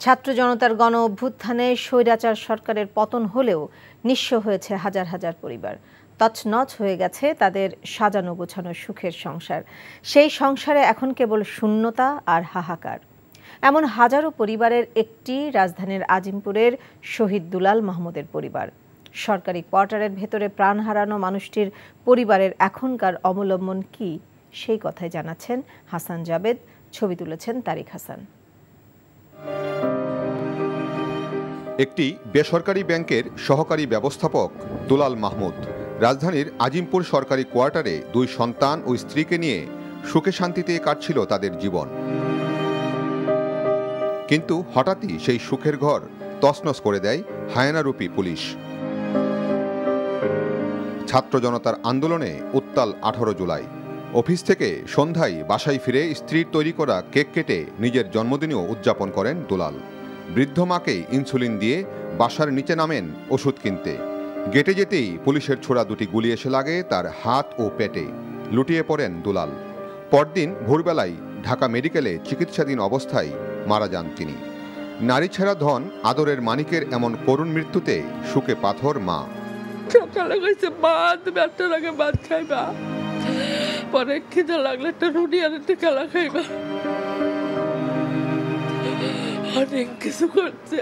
ছাত্র জনতার গণ অভ্যুত্থানে স্বৈরাচার সরকারের পতন হলেও নিঃস্ব হয়েছে হাজার হাজার পরিবার। তছনছ হয়ে গেছে তাদের সাজানো গোছানো সুখের সংসার। সেই সংসারে এখন কেবল শূন্যতা আর হাহাকার। এমন হাজারো পরিবারের একটি রাজধানীর আজিমপুরের শহীদ দুলাল মাহমুদের পরিবার। সরকারি কোয়ার্টারের ভেতরে প্রাণ হারানো মানুষটির পরিবারের এখনকার অবলম্বন কি, সেই কথাই জানাচ্ছেন হাসান জাবেদ। ছবি তুলেছেন তারিক হাসান। একটি বেসরকারি ব্যাংকের সহকারী ব্যবস্থাপক দুলাল মাহমুদ রাজধানীর আজিমপুর সরকারি কোয়ার্টারে দুই সন্তান ও স্ত্রীকে নিয়ে সুখে শান্তিতে কাটছিল তাদের জীবন। কিন্তু হঠাৎই সেই সুখের ঘর তছনছ করে দেয় হায়নারূপী পুলিশ। ছাত্র জনতার আন্দোলনে উত্তাল 18 জুলাই। অফিস থেকে সন্ধ্যায় বাসায় ফিরে স্ত্রীর তৈরি করা কেক কেটে নিজের জন্মদিনেও উদযাপন করেন দুলাল। বৃদ্ধ মাকে ইনসুলিন দিয়ে বাসার নিচে নামেন ওষুধ কিনতে। গেটে যেতেই পুলিশের ছোড়া দুটি গুলি এসে লাগে তার হাত ও পেটে। লুটিয়ে পড়েন দুলাল। পরদিন ভোরবেলায় ঢাকা মেডিকেলে চিকিৎসাধীন অবস্থায় মারা যান তিনি। নারী ছেঁড়া ধন আদরের মানিকের এমন করুণ মৃত্যুতে শুকে পাথর মা। সকালে কইছে মা তুমি একটা লাগে ভাত খাইবা, পরে খিদে লাগলে একটা রুটি আর একটা কেলা খাইবা। অনেক কিছু করছে,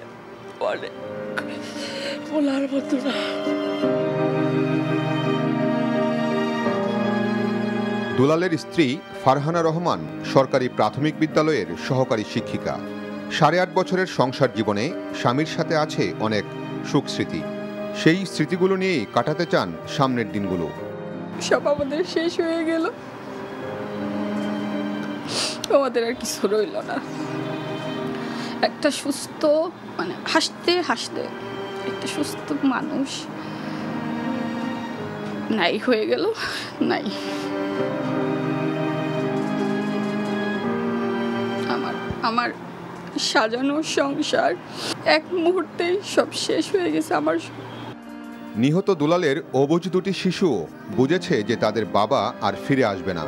অনেক বলার মতো না। দুলালের স্ত্রী ফারহানা রহমান সরকারি প্রাথমিক বিদ্যালয়ের সহকারী শিক্ষিকা। 8.5 বছরের সংসার জীবনে স্বামীর সাথে আছে অনেক সুখ স্মৃতি। সেই স্মৃতিগুলো নিয়েই কাটাতে চান সামনের দিনগুলো। সব আমাদের শেষ হয়ে গেল, আমাদের আর কিছু রইল না। একটা সুস্থ হাসতে হাসতে একটা সুস্থ মানুষ নাই হয়ে গেল, নাই। আমার সাজানো সংসার এক মুহূর্তেই সব শেষ হয়ে গেছে আমার। নিহত দুলালের অবুঝ দুটি শিশু বুঝেছে যে তাদের বাবা আর ফিরে আসবে না।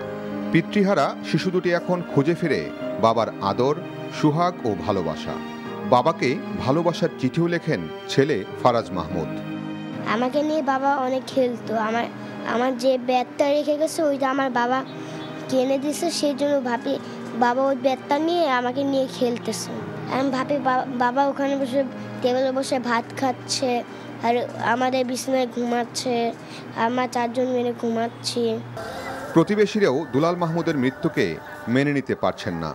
পিতৃহারা শিশু দুটি এখন খুঁজে ফিরে বাবার আদর, সুহাগ ও ভালোবাসা। বাবাকে ভালোবাসার চিঠিও লেখেন ছেলে ফারাজ মাহমুদ। আমাকে নিয়ে বাবা অনেক খেলতো। আমার যে ব্যাটটা রেখে গেছে ওইটা আমার বাবা কিনে দিয়েছে, সেই জন্য ভাবি বাবা ওই ব্যাটটা নিয়ে আমাকে নিয়ে খেলতেছে। আমি ভাবি বাবা ওখানে বসে টেবিলে বসে ভাত খাচ্ছে আর আমাদের বিছানায় ঘুমাচ্ছে, আমরা 4 জন মিলে ঘুমাচ্ছি। প্রতিবেশীরাও দুলাল মাহমুদের মৃত্যুকে মেনে নিতে পারছেন না।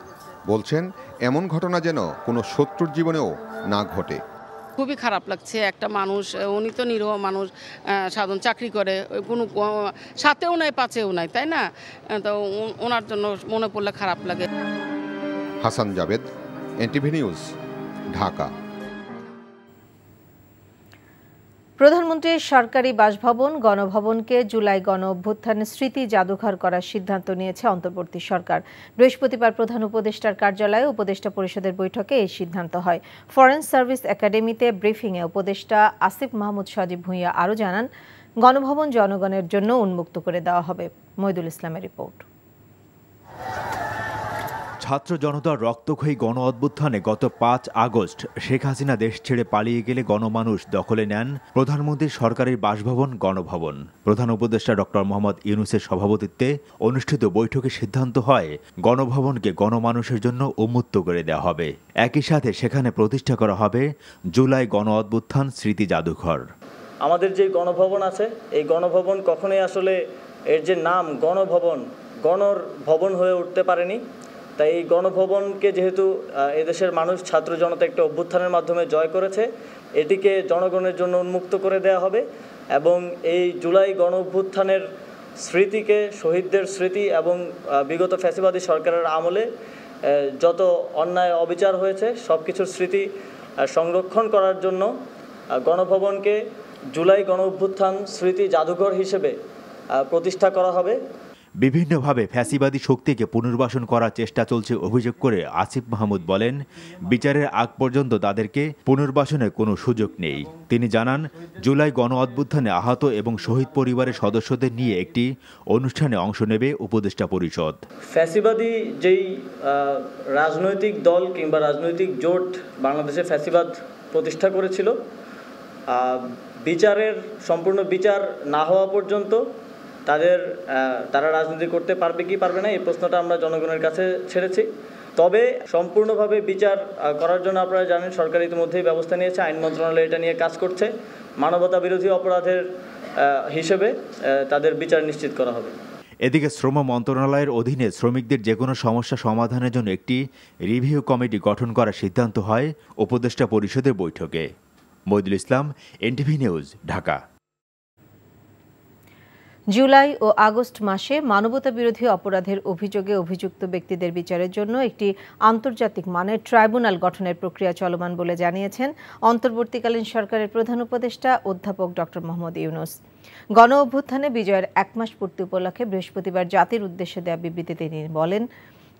বলছেন এমন ঘটনা যেন কোনো শত্রুর জীবনেও না ঘটে। খুবই খারাপ লাগছে। একটা মানুষ, উনি তো নিরীহ মানুষ, সাধারণ চাকরি করে, কোনো সাথেও নাই পাচেও নাই, তাই না? তো ওনার জন্য মনে পড়লে খারাপ লাগে। Hasan Javed, NTV news, Dhaka. প্রধানমন্ত্রীর সরকারি বাসভবন গণভবনকে জুলাই গণ অভ্যুত্থানের স্মৃতি জাদুঘর করার সিদ্ধান্ত নিয়েছে অন্তর্বর্তী সরকার। বৃহস্পতিবার প্রধান উপদেষ্টার কার্যালয়ে উপদেষ্টা পরিষদের বৈঠকে এই সিদ্ধান্ত হয়। ফরেন সার্ভিস একাডেমিতে ব্রিফিংয়ে উপদেষ্টা আসিফ মাহমুদ সজীব ভুঁইয়া আরও জানান, গণভবন জনগণের জন্য উন্মুক্ত করে দেওয়া হবে। মইদুল ইসলামের রিপোর্ট। ছাত্র জনতার রক্তক্ষয়ী গণ অভ্যুত্থানে গত 5 আগস্ট শেখ হাসিনা দেশ ছেড়ে পালিয়ে গেলে গণমানুষ দখলে নেন প্রধানমন্ত্রীর সরকারি বাসভবন গণভবন। প্রধান উপদেষ্টা ডক্টর মোহাম্মদ ইউনূসের সভাপতিত্বে অনুষ্ঠিত বৈঠকে সিদ্ধান্ত হয় গণভবনকে গণমানুষের জন্য উন্মুক্ত করে দেওয়া হবে। একই সাথে সেখানে প্রতিষ্ঠা করা হবে জুলাই গণ অভ্যুত্থান স্মৃতি জাদুঘর। আমাদের যে গণভবন আছে, এই গণভবন কখনোই আসলে এর যে নাম গণভবন, গণর ভবন হয়ে উঠতে পারেনি। তাই এই গণভবনকে যেহেতু এদেশের মানুষ ছাত্র জনতা একটা অভ্যুত্থানের মাধ্যমে জয় করেছে, এটিকে জনগণের জন্য উন্মুক্ত করে দেওয়া হবে এবং এই জুলাই গণ অভ্যুত্থানের স্মৃতিকে, শহীদদের স্মৃতি এবং বিগত ফ্যাসিবাদী সরকারের আমলে যত অন্যায় অবিচার হয়েছে সব কিছুর স্মৃতি সংরক্ষণ করার জন্য গণভবনকে জুলাই গণ অভ্যুত্থান স্মৃতি জাদুঘর হিসেবে প্রতিষ্ঠা করা হবে। বিভিন্নভাবে ফ্যাসিবাদী শক্তিকে পুনর্বাসন করার চেষ্টা চলছে অভিযোগ করে আসিফ মাহমুদ বলেন, বিচারের আগ পর্যন্ত তাদেরকে পুনর্বাসনের কোনো সুযোগ নেই। তিনি জানান, জুলাই গণ অভ্যুত্থানে আহত এবং শহীদ পরিবারের সদস্যদের নিয়ে একটি অনুষ্ঠানে অংশ নেবে উপদেষ্টা পরিষদ। ফ্যাসিবাদী যেই রাজনৈতিক দল কিংবা রাজনৈতিক জোট বাংলাদেশে ফ্যাসিবাদ প্রতিষ্ঠা করেছিল, বিচারের সম্পূর্ণ বিচার না হওয়া পর্যন্ত তারা রাজনীতি করতে পারবে কি পারবে না, এই প্রশ্নটা আমরা জনগণের কাছে ছেড়েছি। তবে সম্পূর্ণভাবে বিচার করার জন্য আপনারা জানেন সরকার ইতিমধ্যেই ব্যবস্থা নিয়েছে, আইন মন্ত্রণালয় এটা নিয়ে কাজ করছে। মানবতা বিরোধী অপরাধের হিসেবে তাদের বিচার নিশ্চিত করা হবে। এদিকে শ্রম মন্ত্রণালয়ের অধীনে শ্রমিকদের যে কোনো সমস্যা সমাধানের জন্য একটি রিভিউ কমিটি গঠন করার সিদ্ধান্ত হয় উপদেষ্টা পরিষদের বৈঠকে। মইদুল ইসলাম, এনটিভি নিউজ, ঢাকা। জুলাই ও আগস্ট মাসে মানবতাবিরোধী অপরাধের অভিযোগে অভিযুক্ত ব্যক্তিদের বিচারের জন্য একটি আন্তর্জাতিক মানের ট্রাইব্যুনাল গঠনের প্রক্রিয়া চলমান বলে জানিয়েছেন অন্তর্বর্তীকালীন সরকারের প্রধান উপদেষ্টা অধ্যাপক ডক্টর মোহাম্মদ ইউনূস। গণ অভ্যুত্থানে বিজয়ের 1 মাস পূর্তি উপলক্ষে বৃহস্পতিবার জাতির উদ্দেশ্যে দেওয়া বিবৃতিতে তিনি বলেন,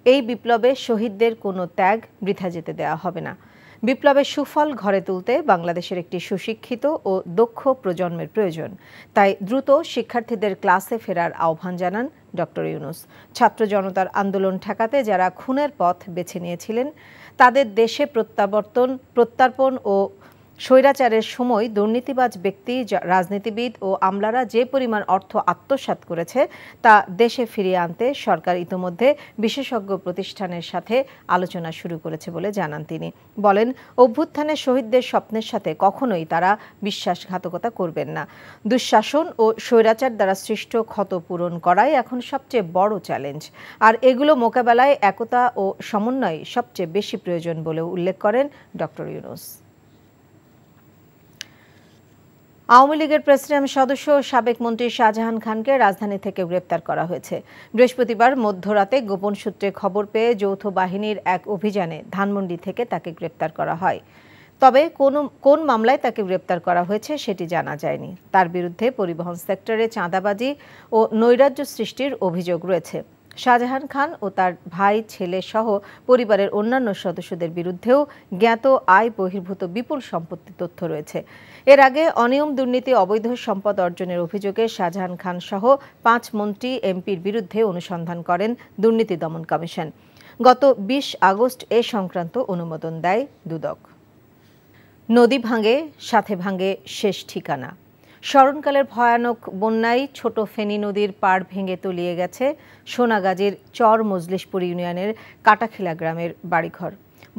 এই বিপ্লবে শহীদদের কোনো ত্যাগ বৃথা যেতে দেওয়া হবে না। বিপ্লবের সুফল ঘরে তুলতে বাংলাদেশের একটি সুশিক্ষিত ও দক্ষ প্রজন্মের প্রয়োজন। তাই দ্রুত শিক্ষার্থীদের ক্লাসে ফেরার আহ্বান জানান ডক্টর ইউনূস। ছাত্র জনতার আন্দোলন ঠেকাতে যারা খুনের পথ বেছে নিয়েছিলেন তাদের দেশে প্রত্যার্পণ ও স্বৈরাচারের সময় দুর্নীতিবাজ ব্যক্তি, রাজনীতিবিদ ও আমলারা যে পরিমাণ অর্থ আত্মসাৎ করেছে তা দেশে ফিরিয়ে আনতে সরকার ইতোমধ্যে বিশেষজ্ঞ প্রতিষ্ঠানের সাথে আলোচনা শুরু করেছে বলে জানান তিনি। বলেন, অভ্যুত্থানে শহীদদের স্বপ্নের সাথে কখনোই তারা বিশ্বাসঘাতকতা করবেন না। দুঃশাসন ও স্বৈরাচার দ্বারা সৃষ্ট ক্ষত পূরণ করাই এখন সবচেয়ে বড় চ্যালেঞ্জ, আর এগুলো মোকাবেলায় একতা ও সমন্বয় সবচেয়ে বেশি প্রয়োজন বলে উল্লেখ করেন ডক্টর ইউনূস। আওয়ামী লীগের প্রেসিডিয়াম সদস্য ও সাবেক মন্ত্রী শাহজাহান খানকে রাজধানী থেকে গ্রেপ্তার করা হয়েছে। বৃহস্পতিবার মধ্যরাতে গোপন সূত্রে খবর পেয়ে যৌথ বাহিনীর এক অভিযানে ধানমন্ডি থেকে তাকে গ্রেপ্তার করা হয়। তবে কোন মামলায় তাকে গ্রেপ্তার করা হয়েছে সেটি জানা যায়নি। তার বিরুদ্ধে পরিবহন সেক্টরে চাঁদাবাজি ও নৈরাজ্য সৃষ্টির অভিযোগ রয়েছে। শাহজাহান খান ও তার ভাই, ছেলে সহ পরিবারের অন্যান্য সদস্যদের বিরুদ্ধেও জ্ঞাত আয় বহির্ভূত বিপুল সম্পত্তির তথ্য রয়েছে। এর আগে অনিয়ম, দুর্নীতি, অবৈধ সম্পদ অর্জনের অভিযোগে শাহজাহান খান সহ 5 মন্ত্রী, এমপির বিরুদ্ধে অনুসন্ধান করেন দুর্নীতি দমন কমিশন। গত 20 আগস্ট এ সংক্রান্ত অনুমোদন দেয় দুদক। নদী ভাঙে, সাথে ভাঙে শেষ ঠিকানা। স্মরণকালের ভয়ানক বন্যায় ছোট ফেনী নদীর পাড় ভেঙে তলিয়ে গেছে সোনাগাজীর চর মজলিশপুর ইউনিয়নের কাটাখিলা গ্রামের বাড়িঘর।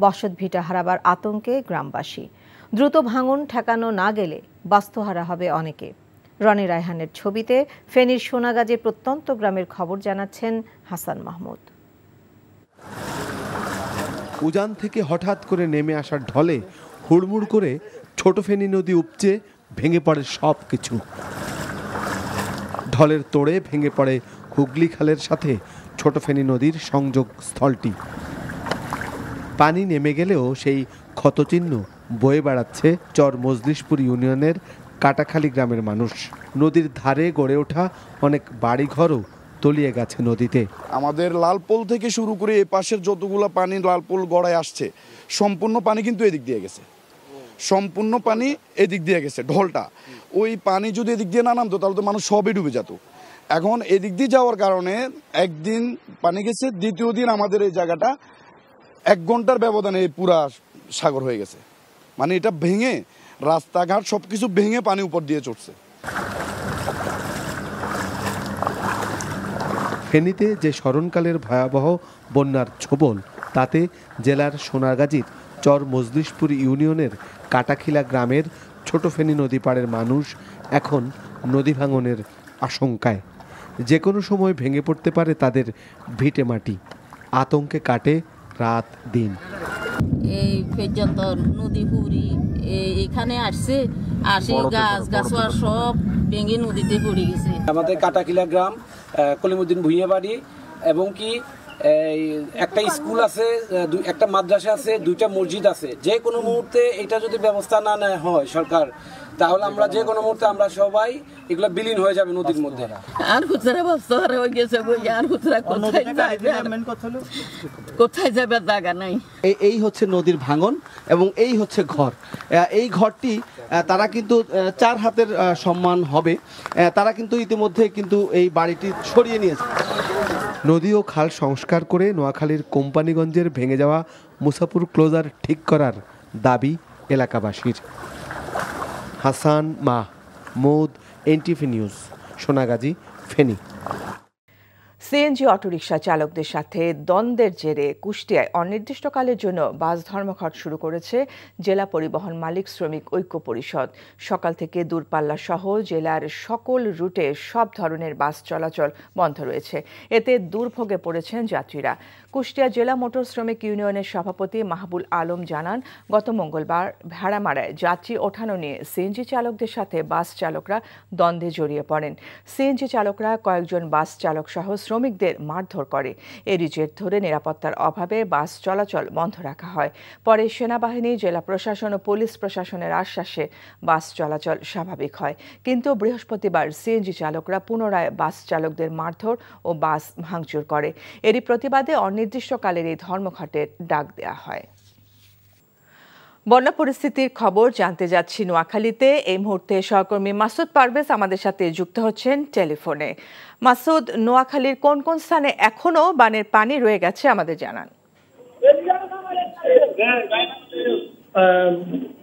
বসতভিটা হারাবার আতঙ্কে গ্রামবাসী। দ্রুত ভাঙন ঠেকানো না গেলে বাস্তুহারা হবে অনেকে। রনি রায়হানের ছবিতে ফেনীর সোনাগাজীর প্রত্যন্ত গ্রামের খবর জানাচ্ছেন হাসান মাহমুদ। উজান থেকে হঠাৎ করে নেমে আসার ঢলে হুড়মুড় করে ছোট ফেনী নদী উপচে ভেঙে পড়ে সব কিছু। ঢলের তোড়ে ভেঙে পড়ে হুগলি খালের সাথে ছোট ফেনী নদীর সংযোগ স্থলটি। পানি নেমে গেলেও সেই ক্ষতচিহ্ন বয়ে বেড়াচ্ছে চর মজলিশপুর ইউনিয়নের কাটাখালী গ্রামের মানুষ। নদীর ধারে গড়ে ওঠা অনেক বাড়িঘরও তলিয়ে গেছে নদীতে। আমাদের লালপোল থেকে শুরু করে এই পাশের যতগুলো পানি লালপোল গড়ায় আসছে, সম্পূর্ণ পানি কিন্তু এদিক দিয়ে গেছে, সম্পূর্ণ পানি এদিক দিয়ে গেছে। ঢলটা ওই পানি যদি এদিক দিয়ে না নামতো তাহলে তো মানুষ সবই ডুবে যেত। এখন এদিক দিয়ে যাওয়ার কারণে একদিন পানি গেছে, দ্বিতীয় দিন আমাদের এই জায়গাটা 1 ঘন্টার ব্যবধানে পুরা সাগর হয়ে গেছে। মানে এটা ভেঙে রাস্তাঘাট সবকিছু ভেঙে পানি উপর দিয়ে চড়ছে। ফেনীতে যে স্মরণকালের ভয়াবহ বন্যার ছোবল, তাতে জেলার সোনাগাজীর চর মজলিশপুর ইউনিয়নের কাটাখিলা গ্রামের ছোট ফেনী নদী পাড়ের মানুষ এখন নদী ভাঙনের আশঙ্কায়। যে কোনো সময় ভেঙে পড়তে পারে তাদের ভিটে মাটি। আতঙ্কে কাটে রাত দিন। এই পর্যন্ত নদী পুরি এখানে আসছে, গাছ সব ভেঙে নদীতে পড়ে গেছে। আমাদের কাটাখিলা গ্রাম, কলিমুদ্দিন ভুইয়া বাড়ি এবং কি একটা স্কুল আছে, একটা মাদ্রাসা আছে, 2টা মসজিদ আছে। যে কোনো মুহূর্তে এটা যদি ব্যবস্থা না নেওয়া হয় সরকার, তাহলে আমরা যে কোনো মুহূর্তে আমরা সবাই এগুলো বিলীন হয়ে যাবে নদীর মধ্যে। আর খুচরা ব্যবস্থা হয়ে গেছে, আর খুচরা কোথায় যাবে জায়গা নাই। এই হচ্ছে নদীর ভাঙন এবং এই হচ্ছে ঘর। এই ঘরটি তারা কিন্তু 4 হাতের সম্মান হবে, তারা কিন্তু ইতিমধ্যে কিন্তু এই বাড়িটি সরিয়ে নিয়েছে। নদী ও খাল সংস্কার করে নোয়াখালীর কোম্পানিগঞ্জের ভেঙে যাওয়া মুসাপুর ক্লোজার ঠিক করার দাবি এলাকাবাসীর। Hasan Mahmud, NTV news, Sonagazi, Feni. CNG autorickshaw চালকদের সাথে দ্বন্দ্বের জেরে কুষ্টিয়ায় অনির্দিষ্টকালের জন্য বাস ধর্মঘট শুরু করেছে জেলা পরিবহন মালিক শ্রমিক ঐক্য পরিষদ। সকাল থেকে দূরপাল্লা সহ জেলার সকল রুটে সব ধরনের বাস চলাচল বন্ধ রয়েছে। এতে দুর্ভোগে পড়েছেন যাত্রীরা। কুষ্টিয়া জেলা মোটর শ্রমিক ইউনিয়নের সভাপতি মাহবুল আলম জানান, গত মঙ্গলবার ভাড়ামারায় যাত্রী ওঠানো নিয়ে সিএনজি চালকদের সাথে বাস চালকরা দ্বন্দ্বে জড়িয়ে পড়েন। সিএনজি চালকরা কয়েকজন বাস চালক সহ শ্রমিকদের মারধর করে। এরই জের ধরে নিরাপত্তার অভাবে বাস চলাচল বন্ধ রাখা হয়। পরে সেনাবাহিনী, জেলা প্রশাসন ও পুলিশ প্রশাসনের আশ্বাসে বাস চলাচল স্বাভাবিক হয়। কিন্তু বৃহস্পতিবার সিএনজি চালকরা পুনরায় বাস চালকদের মারধর ও বাস ভাঙচুর করে। এরই প্রতিবাদে অনির্দিষ্টকালের এই ধর্মঘটের ডাক দেওয়া হয়। বন্যা পরিস্থিতির খবর জানতে যাচ্ছি নোয়াখালীতে। এই মুহূর্তে সহকর্মী মাসুদ পারভেজ আমাদের সাথে যুক্ত হচ্ছেন টেলিফোনে। মাসুদ, নোয়াখালীর কোন কোন স্থানে এখনো বানের পানি রয়ে গেছে আমাদের জানান।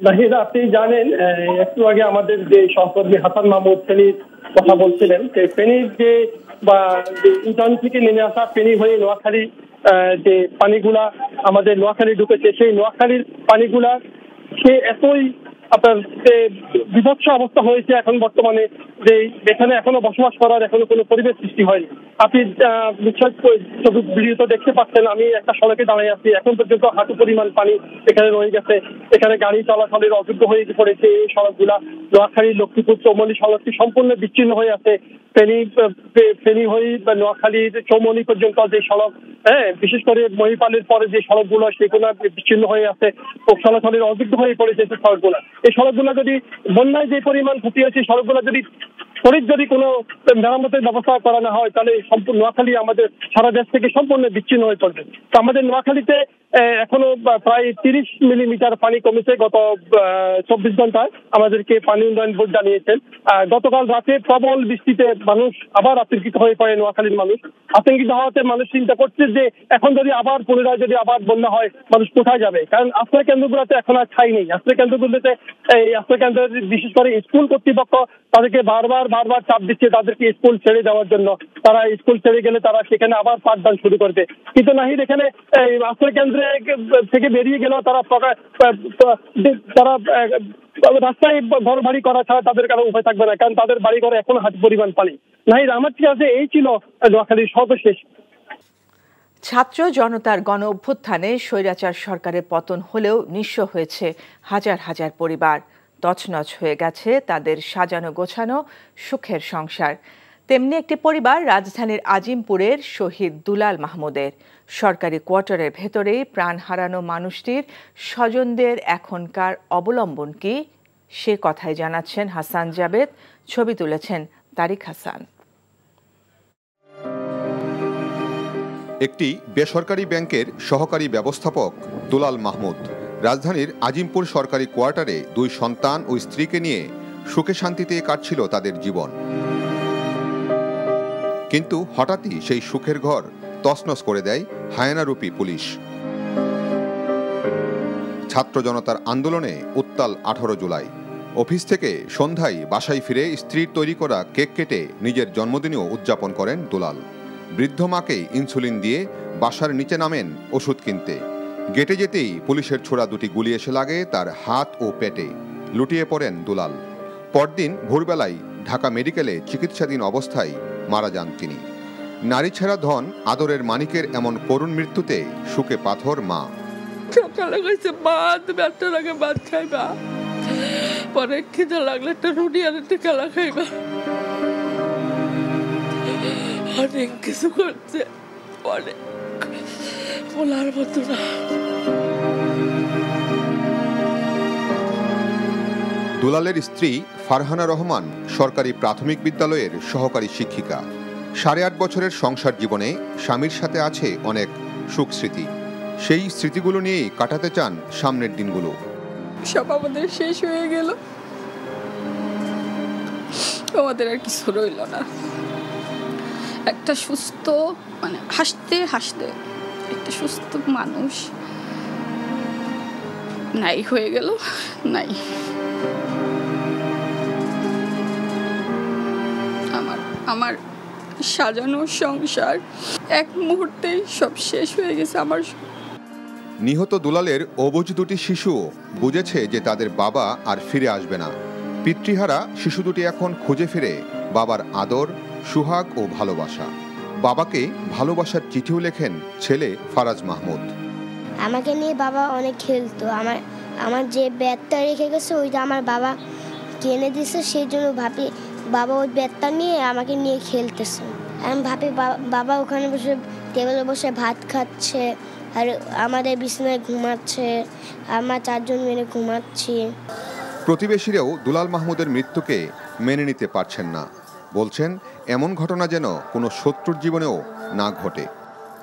নাহিদা, আপনি জানেন একটু আগে আমাদের যে সহকর্মী হাসান মাহমুদ ফেনীর কথা বলছিলেন, ফেনীর যে বা উজান থেকে নেমে আসা ফেনী হয়ে নোয়াখালী যে পানিগুলা আমাদের নোয়াখালী ঢুকেছে, সেই নোয়াখালীর পানিগুলা সে এতই আপনার বিভৎস অবস্থা হয়েছে এখন বর্তমানে যে এখানে এখনো বসবাস করার এখনো কোনো পরিবেশ সৃষ্টি হয়নি। আপনি নিশ্চয় ভিডিওতে দেখতে পাচ্ছেন, আমি একটা সড়কে দাঁড়িয়ে আছি, এখন পর্যন্ত হাঁটু পরিমাণ পানি এখানে রয়ে গেছে। এখানে গাড়ি চলাচলের অযোগ্য হয়ে পড়েছে এই সড়কগুলা। নোয়াখালী লক্ষ্মীপুর চৌমনি সড়কটি সম্পূর্ণ বিচ্ছিন্ন হয়ে আছে। ফেনী হয়ে নোয়াখালীর চৌমনি পর্যন্ত যে সড়ক, বিশেষ করে মহিপালের পরে যে সড়কগুলো সেগুলো বিচ্ছিন্ন হয়ে আছে, চলাচলের অযোগ্য হয়ে পড়েছে সড়কগুলো। এই সড়কগুলো যদি বন্যায় যে পরিমাণ ক্ষতি হয়েছে, সড়কগুলো যদি কোনো মেরামতের ব্যবস্থা করা না হয়, তাহলে সম্পূর্ণ নোয়াখালী আমাদের সারা দেশ থেকে সম্পূর্ণ বিচ্ছিন্ন হয়ে পড়বে। তো আমাদের নোয়াখালীতে এখনো প্রায় 30 মিলিমিটার পানি কমেছে গত 24 ঘন্টায়, আমাদেরকে পানি উন্নয়ন বোর্ড জানিয়েছেন। গতকাল রাতে প্রবল বৃষ্টিতে মানুষ আবার আতঙ্কিত হয়ে পড়ে। নোয়াখালীর মানুষ আতঙ্কিত হওয়াতে মানুষ চিন্তা করছে যে এখন যদি আবার পুনরায় যদি আবার বন্যা হয়, মানুষ কোথায় যাবে? কারণ আশ্রয় কেন্দ্রগুলোতে এখন আর ঠাঁই নেই। আশ্রয় কেন্দ্রগুলোতে এই আশ্রয় কেন্দ্র বিশেষ করে স্কুল কর্তৃপক্ষ তাদেরকে বারবার চাপ দিচ্ছে তাদেরকে স্কুল ছেড়ে যাওয়ার জন্য। তারা স্কুল ছেড়ে গেলে তারা সেখানে আবার পাঠদান শুরু করবে। কিন্তু নাহিদ, এখানে আশ্রয় কেন্দ্রে থেকে বেরিয়ে গেলেও তারা রাস্তায় ঘর বাড়ি করা ছাড়া তাদের কারো উপায় থাকবে না, কারণ তাদের বাড়ি ঘরে এখন হাত পরিমাণ পানি। নাহিদ, আমার ঠিক আছে, এই ছিল নোয়াখালীর সর্বশেষ। ছাত্র জনতার গণ অভ্যুত্থানে স্বৈরাচার সরকারের পতন হলেও নিঃস্ব হয়েছে হাজার হাজার পরিবার। তছনছ হয়ে গেছে তাদের সাজানো গোছানো সুখের সংসার। তেমনি একটি পরিবার রাজধানীর আজিমপুরের শহীদ দুলাল মাহমুদের। সরকারি কোয়ার্টারের ভেতরেই প্রাণ হারানো মানুষটির স্বজনদের এখনকার অবলম্বন কি, সে কথাই জানাচ্ছেন হাসান জাবেদ। ছবি তুলেছেন তারিক হাসান। একটি বেসরকারি ব্যাংকের সহকারী ব্যবস্থাপক দুলাল মাহমুদ রাজধানীর আজিমপুর সরকারি কোয়ার্টারে 2 সন্তান ও স্ত্রীকে নিয়ে সুখে শান্তিতে কাটছিল তাদের জীবন। কিন্তু হঠাৎই সেই সুখের ঘর তছনছ করে দেয় হায়নারূপী পুলিশ। ছাত্র জনতার আন্দোলনে উত্তাল 18 জুলাই। অফিস থেকে সন্ধ্যায় বাসায় ফিরে স্ত্রীর তৈরি করা কেক কেটে নিজের জন্মদিনেও উদযাপন করেন দুলাল। বৃদ্ধ মাকে ইনসুলিন দিয়ে বাসার নিচে নামেন ওষুধ কিনতে। গেটে যেতেই পুলিশের ছোড়া 2টি গুলি এসে লাগে তার হাত ও পেটে। লুটিয়ে পড়েন দুলাল। পরদিন ভোরবেলায় ঢাকা মেডিকেলে চিকিৎসাধীন অবস্থায় মারা যান তিনি। নারী ছেঁড়া ধন আদরের মানিকের এমন করুণ মৃত্যুতে শুকে পাথর মা। সকালে কইছে মা তুমি একটা আগে ভাত খাইবা, পরে খিদে লাগলে একটা রুটি আর একটা কেলা খাইবা। অনেক কিছু করছে, অনেক বলার মতো না। দুলালের স্ত্রী ফারহানা রহমান সরকারি প্রাথমিক বিদ্যালয়ের সহকারী শিক্ষিকা। 8.5 বছরের সংসার জীবনে স্বামীর সাথে আছে অনেক সুখ স্মৃতি। সেই স্মৃতিগুলো নিয়েই কাটাতে চান সামনের দিনগুলো। সব আমাদের শেষ হয়ে গেল, আমাদের আর কিছু রইল না। একটা সুস্থ মানে হাসতে হাসতে একটা সুস্থ মানুষ নাই হয়ে গেল, নাই। আমার সাজানো সংসার এক মুহূর্তেই সব শেষ হয়ে গেছে আমার। নিহত দুলালের অবুঝ দুটি শিশুও বুঝেছে যে তাদের বাবা আর ফিরে আসবে না। পিতৃহারা শিশু দুটি এখন খুঁজে ফিরে বাবার আদর, সুহাগ ও ভালোবাসা। বাবাকে ভালোবাসার চিঠিও লেখেন ছেলে ফারাজ মাহমুদ। আমাকে নিয়ে বাবা অনেক খেলতো। আমার যে ব্যাটটা রেখে গেছে ওইটা আমার বাবা কিনে দিয়েছে, সেই জন্য ভাবি বাবা ওই ব্যাটটা নিয়ে আমাকে নিয়ে খেলতেছে। আমি ভাবি বাবা ওখানে বসে টেবিলে বসে ভাত খাচ্ছে আর আমাদের বিছানায় ঘুমাচ্ছে, আমরা 4 জন মিলে ঘুমাচ্ছি। প্রতিবেশীরাও দুলাল মাহমুদের মৃত্যুকে মেনে নিতে পারছেন না। বলছেন এমন ঘটনা যেন কোনো শত্রুর জীবনেও না ঘটে।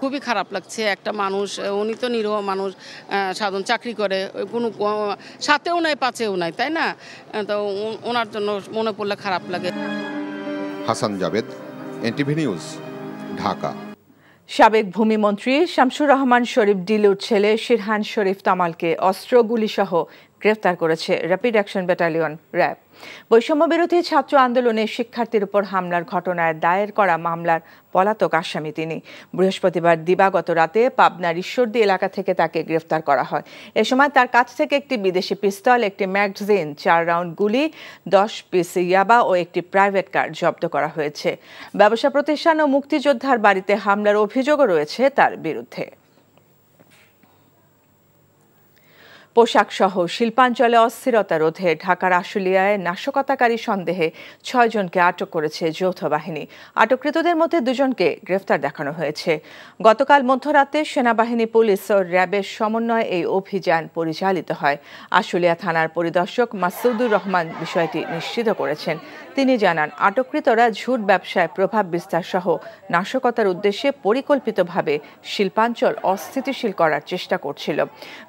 খুবই খারাপ লাগছে। একটা মানুষ, উনি তো নিরীহ মানুষ, সাধারণ চাকরি করে, কোনো সাথেও নাই পাচেও নাই, তাই না? তো ওনার জন্য মনে পড়লে খারাপ লাগে। Hasan Javed, NTV news, Dhaka. সাবেক ভূমিমন্ত্রী শামসুর রহমান শরীফ ডিলুর ছেলে শিরহান শরীফ তামালকে অস্ত্রগুলিসহ গ্রেফতার করেছে র্যাপিড অ্যাকশন ব্যাটালিয়ন র্যাব। বৈষম্য বিরোধী ছাত্র আন্দোলনে শিক্ষার্থীর উপর হামলার ঘটনায় দায়ের করা মামলার পলাতক আসামি তিনি। বৃহস্পতিবার দিবাগত রাতে পাবনার ঈশ্বরদী এলাকা থেকে তাকে গ্রেফতার করা হয়। এ সময় তার কাছ থেকে একটি বিদেশি পিস্তল, একটি ম্যাগাজিন, 4 রাউন্ড গুলি, 10 পিস ইয়াবা ও একটি প্রাইভেট কার জব্দ করা হয়েছে। ব্যবসা প্রতিষ্ঠান ও মুক্তিযোদ্ধার বাড়িতে হামলার অভিযোগও রয়েছে তার বিরুদ্ধে। পোশাক সহ শিল্পাঞ্চলে অস্থিরতা রোধে ঢাকার আশুলিয়ায় নাশকতাকারী সন্দেহে 6 জনকে আটক করেছে যৌথ বাহিনী। আটককৃতদের মধ্যে 2 জনকে গ্রেফতার দেখানো হয়েছে। গতকাল মধ্যরাতে সেনাবাহিনী, পুলিশ ও র্যাবের সমন্বয়ে এই অভিযান পরিচালিত হয়। আশুলিয়া থানার পরিদর্শক মাসুদুর রহমান বিষয়টি নিশ্চিত করেছেন। তিনি জানান, আটককৃতরা ঝুট ব্যবসায় প্রভাব বিস্তার সহ নাশকতার উদ্দেশ্যে পরিকল্পিতভাবে শিল্পাঞ্চল অস্থিতিশীল করার চেষ্টা করছিল।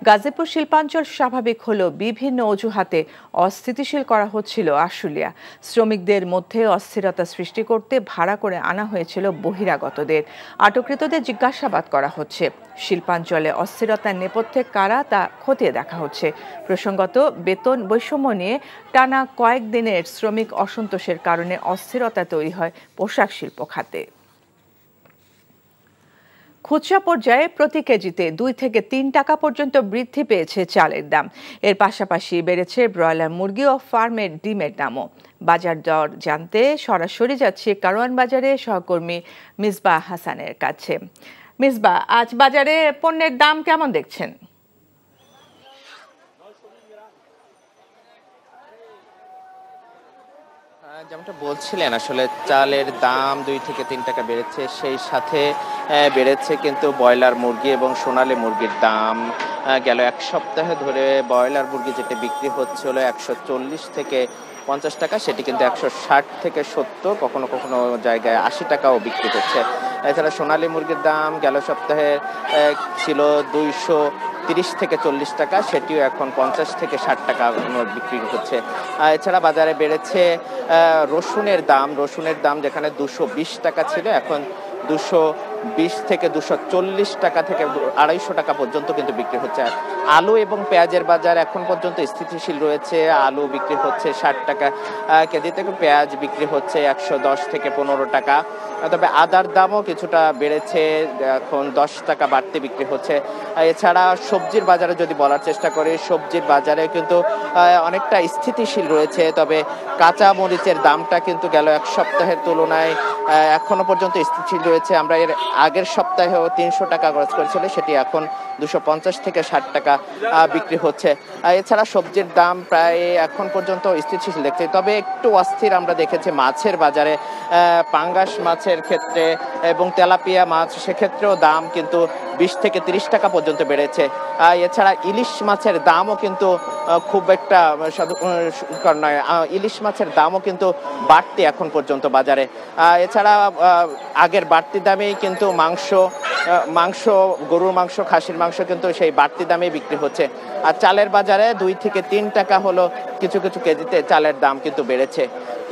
গাজীপুর শিল্পাঞ্চল স্বাভাবিক হলেও বিভিন্ন অজুহাতে অস্থিতিশীল করা হচ্ছিল আশুলিয়া। শ্রমিকদের মধ্যে অস্থিরতা সৃষ্টি করতে ভাড়া করে আনা হয়েছিল বহিরাগতদের। আটককৃতদের জিজ্ঞাসাবাদ করা হচ্ছে। শিল্পাঞ্চলে অস্থিরতার নেপথ্যে কারা তা খতিয়ে দেখা হচ্ছে। প্রসঙ্গত, বেতন বৈষম্য নিয়ে টানা কয়েকদিনের শ্রমিক অসন্তোষের কারণে অস্থিরতা তৈরি হয় পোশাক শিল্প খাতে। খুচরা পর্যায়ে প্রতি কেজিতে 2 থেকে 3 টাকা পর্যন্ত বৃদ্ধি পেয়েছে চালের দাম। এর পাশাপাশি বেড়েছে ব্রয়লার মুরগি ও ফার্মের ডিমের দামও। বাজার দর জানতে সরাসরি যাচ্ছে কারওয়ান বাজারে সহকর্মী মিসবাহ হাসানের কাছে। মিসবাহ, আজ বাজারে পণ্যের দাম কেমন দেখছেন? যেমনটা বলছিলেন, আসলে চালের দাম 2 থেকে 3 টাকা বেড়েছে। সেই সাথে বেড়েছে কিন্তু ব্রয়লার মুরগি এবং সোনালী মুরগির দাম। গেল 1 সপ্তাহে ধরে ব্রয়লার মুরগি যেটা বিক্রি হচ্ছিল 140 থেকে 50 টাকা, সেটি কিন্তু 160 থেকে 70, কখনো কখনো জায়গায় 80 টাকাও বিক্রি হচ্ছে। এছাড়া সোনালী মুরগির দাম গেল সপ্তাহে ছিল 230 থেকে 40 টাকা, সেটিও এখন 50 থেকে 60 টাকা বিক্রি হচ্ছে। এছাড়া বাজারে বেড়েছে রসুনের দাম যেখানে 220 টাকা ছিল এখন 220 থেকে 240 টাকা থেকে 250 টাকা পর্যন্ত কিন্তু বিক্রি হচ্ছে। আলু এবং পেঁয়াজের বাজার এখন পর্যন্ত স্থিতিশীল রয়েছে। আলু বিক্রি হচ্ছে 60 টাকা কেজি থেকে, পেঁয়াজ বিক্রি হচ্ছে 110 থেকে 15 টাকা। তবে আদার দামও কিছুটা বেড়েছে, এখন 10 টাকা বাড়তে বিক্রি হচ্ছে। এছাড়া সবজির বাজারে যদি বলার চেষ্টা করি, সবজির বাজারে কিন্তু অনেকটা স্থিতিশীল রয়েছে। তবে কাঁচা মরিচের দামটা কিন্তু গেল 1 সপ্তাহের তুলনায় এখনো পর্যন্ত স্থিতিশীল রয়েছে। আমরা এর আগের সপ্তাহেও 300 টাকা খরচ করেছিল, সেটি এখন 250 থেকে 60 টাকা বিক্রি হচ্ছে। এছাড়া সবজির দাম প্রায় এখন পর্যন্ত স্থিতিশীল দেখছি, তবে একটু অস্থির আমরা দেখেছি মাছের বাজারে। পাঙ্গাস মাছের ক্ষেত্রে এবং তেলাপিয়া মাছ সেক্ষেত্রেও দাম কিন্তু 20 থেকে 30 টাকা পর্যন্ত বেড়েছে। এছাড়া ইলিশ মাছের দামও কিন্তু খুব একটা নয়, ইলিশ মাছের দামও কিন্তু বাড়তি এখন পর্যন্ত বাজারে। এছাড়া আগের বাড়তি দামেই কিন্তু মাংস গরুর মাংস, খাসির মাংস কিন্তু সেই বাড়তি দামে বিক্রি হচ্ছে। আর চালের বাজারে 2 থেকে 3 টাকা হলো কিছু কিছু কেজিতে চালের দাম কিন্তু বেড়েছে।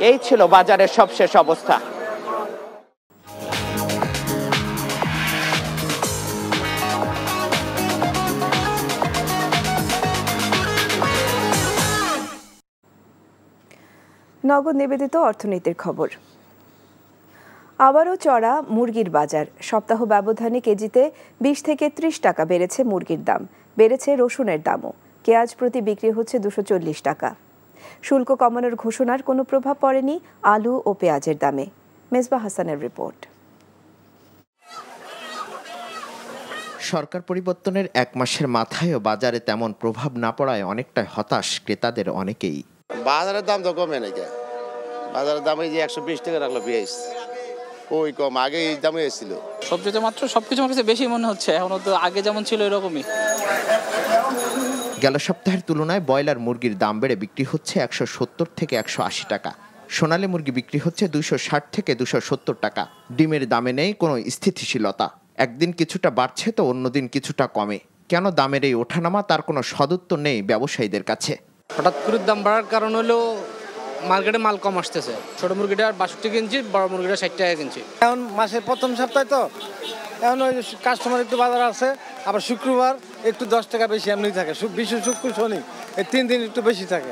এই ছিল বাজারের সবশেষ অবস্থা। নগদ নিবেদিত অর্থনীতির খবর। আবারও চড়া মুরগির বাজার। সপ্তাহ ব্যবধানে কেজিতে 20 থেকে 30 টাকা বেড়েছে মুরগির দাম। বেড়েছে রসুনের দামও। পেঁয়াজ প্রতি বিক্রি হচ্ছে 240 টাকা। শুল্ক কমানোর ঘোষণার কোনো প্রভাব পড়েনি আলু ও পেঁয়াজের দামে। মেজবা হাসানের রিপোর্ট। সরকার পরিবর্তনের 1 মাসের মাথায়ও বাজারে তেমন প্রভাব না পড়ায় অনেকটাই হতাশ ক্রেতাদের অনেকেই। বাজারের দাম তো কমে নাকি, বাজারের দাম এই যে 120 টাকা রাখলো পেঁয়াজ, ওই কম, আগে এই দামে এসেছিল। সবজিতে মাত্র সবকিছু আমার কাছে বেশি মনে হচ্ছে, এখন তো আগে যেমন ছিল এরকমই। গেল সপ্তাহের তুলনায় ব্রয়লার মুরগির দাম বেড়ে বিক্রি হচ্ছে 170 থেকে 180 টাকা। সোনালী মুরগি বিক্রি হচ্ছে 260 থেকে 270 টাকা। ডিমের দামে নেই কোনো স্থিতিশীলতা, একদিন কিছুটা বাড়ছে তো অন্যদিন কিছুটা কমে। কেন দামের এই ওঠানামা তার কোনো সদুত্তর নেই ব্যবসায়ীদের কাছে। হঠাৎ করে দাম বাড়ার কারণ হলো মার্কেটে মাল কম আসতেছে। ছোট মুরগিটা 62 কিনছি, বড় মুরগিটা 60 টাকা কিনছি। এখন মাসের প্রথম সপ্তাহে তো এখন ওই কাস্টমার একটু বাজার আছে, আবার শুক্রবার একটু 10 টাকা বেশি এমনি থাকে, বিশেষ শুক্র শনি এই 3 দিন একটু বেশি থাকে।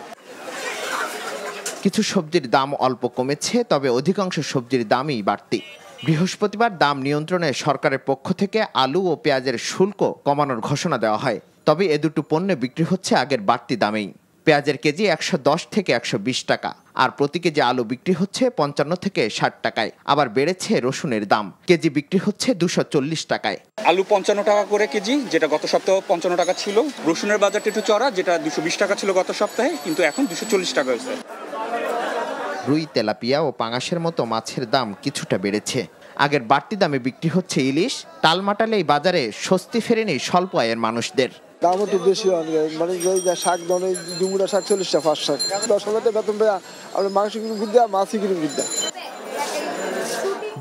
কিছু সবজির দাম অল্প কমেছে, তবে অধিকাংশ সবজির দামই বাড়তি। বৃহস্পতিবার দাম নিয়ন্ত্রণে সরকারের পক্ষ থেকে আলু ও পেঁয়াজের শুল্ক কমানোর ঘোষণা দেওয়া হয়, তবে এ দুটো পণ্য বিক্রি হচ্ছে আগের বাড়তি দামেই। পেঁয়াজের কেজি 110 থেকে 120 টাকা, আর প্রতি কেজি আলু বিক্রি হচ্ছে 55 থেকে 60 টাকায়। আবার বেড়েছে রসুনের দাম, কেজি বিক্রি হচ্ছে 240 টাকায়। আলু 55 টাকা করে কেজি, যেটা গত সপ্তাহে 55 টাকা ছিল। রসুনের বাজারটা একটু চড়া, যেটা 220 টাকা ছিল গত সপ্তাহে, কিন্তু এখন 240 টাকা হয়েছে। রুই, তেলাপিয়া ও পাঙাশের মতো মাছের দাম কিছুটা বেড়েছে। আগের বাড়তি দামে বিক্রি হচ্ছে ইলিশ। টালমাটালে এই বাজারে স্বস্তি ফেরেনি স্বল্প আয়ের মানুষদের। দাম একটু বেশি, মানে শাক দাম ডুমুরা শাক 40 টাকা, 5 শাক 10 টাকা বেতন পেয়ে আমরা মাংস কিনে বিদ্যা, মাছই কিনে বিদ্যা।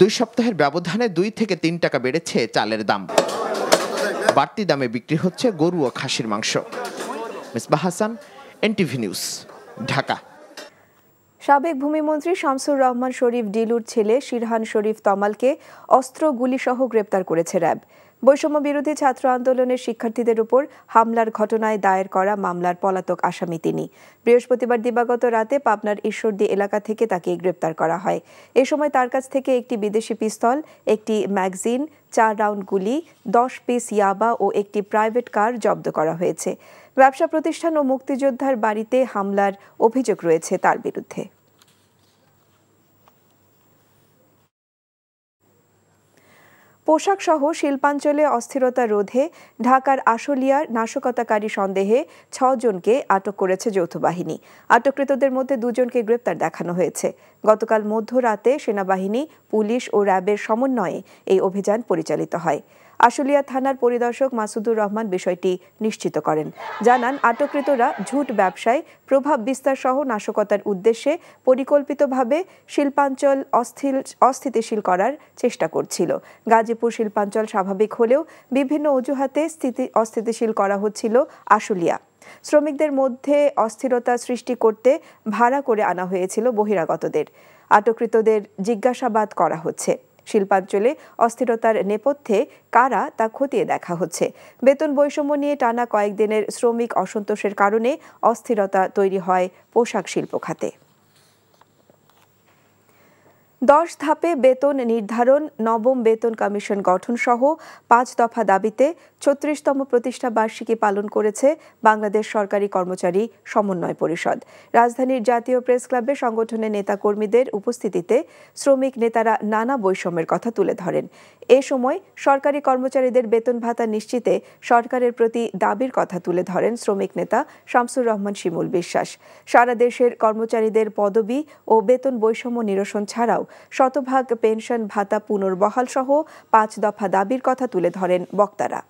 2 সপ্তাহের ব্যবধানে 2 থেকে 3 টাকা বেড়েছে চালের দাম। বাড়তি দামে বিক্রি হচ্ছে গরু ও খাসির মাংস। Mezba Hasan, NTV news, Dhaka. সাবেক ভূমিমন্ত্রী শামসুর রহমান শরীফ ডিলুর ছেলে শিরহান শরীফ তমালকে অস্ত্র গুলিসহ গ্রেপ্তার করেছে র্যাব। বৈষম্য বিরোধী ছাত্র আন্দোলনের শিক্ষার্থীদের উপর হামলার ঘটনায় দায়ের করা মামলার পলাতক আসামি তিনি। বৃহস্পতিবার দিবাগত রাতে পাবনার ঈশ্বরদী এলাকা থেকে তাকে গ্রেপ্তার করা হয়। এ সময় তার কাছ থেকে একটি বিদেশি পিস্তল, একটি ম্যাগাজিন, 4 রাউন্ড গুলি, 10 পিস ইয়াবা ও একটি প্রাইভেট কার জব্দ করা হয়েছে। ব্যবসা প্রতিষ্ঠান ও মুক্তিযোদ্ধার বাড়িতে হামলার অভিযোগ রয়েছে তার বিরুদ্ধে। পোশাক সহ শিল্পাঞ্চলে অস্থিরতা রোধে ঢাকার আশুলিয়ার নাশকতাকারী সন্দেহে 6 জনকে আটক করেছে যৌথ বাহিনী। আটককৃতদের মধ্যে 2 জনকে গ্রেপ্তার দেখানো হয়েছে। গতকাল মধ্যরাতে সেনাবাহিনী, পুলিশ ও র্যাবের সমন্বয়ে এই অভিযান পরিচালিত হয়। আশুলিয়া থানার পরিদর্শক মাসুদুর রহমান বিষয়টি নিশ্চিত করেন। জানান, আটককৃতরা ঝুট ব্যবসায় প্রভাব বিস্তার সহ নাশকতার উদ্দেশ্যে পরিকল্পিতভাবে শিল্পাঞ্চল অস্থিতিশীল করার চেষ্টা করছিল। গাজীপুর শিল্পাঞ্চল স্বাভাবিক হলেও বিভিন্ন অজুহাতে অস্থিতিশীল করা হচ্ছিল আশুলিয়া। শ্রমিকদের মধ্যে অস্থিরতা সৃষ্টি করতে ভাড়া করে আনা হয়েছিল বহিরাগতদের। আটককৃতদের জিজ্ঞাসাবাদ করা হচ্ছে। শিল্পাঞ্চলে অস্থিরতার নেপথ্যে কারা তা খতিয়ে দেখা হচ্ছে। বেতন বৈষম্য নিয়ে টানা কয়েকদিনের শ্রমিক অসন্তোষের কারণে অস্থিরতা তৈরি হয় পোশাক শিল্প খাতে। 10 ধাপে বেতন নির্ধারণ, নবম বেতন কমিশন গঠন সহ 5 দফা দাবিতে 36তম প্রতিষ্ঠা বার্ষিকী পালন করেছে বাংলাদেশ সরকারি কর্মচারী সমন্বয় পরিষদ। রাজধানীর জাতীয় প্রেস ক্লাবে সংগঠনের নেতাকর্মীদের উপস্থিতিতে শ্রমিক নেতারা নানা বৈষম্যের কথা তুলে ধরেন। এ সময় সরকারি কর্মচারীদের বেতন ভাতা নিশ্চিতে সরকারের প্রতি দাবির কথা তুলে ধরেন শ্রমিক নেতা শামসুর রহমান শিমুল বিশ্বাস। সারা দেশের কর্মচারীদের পদবি ও বেতন বৈষম্য নিরসন ছাড়াও শতভাগ পেনশন ভাতা পুনর্বহাল সহ 5 দফা দাবির কথা তুলে ধরেন বক্তারা।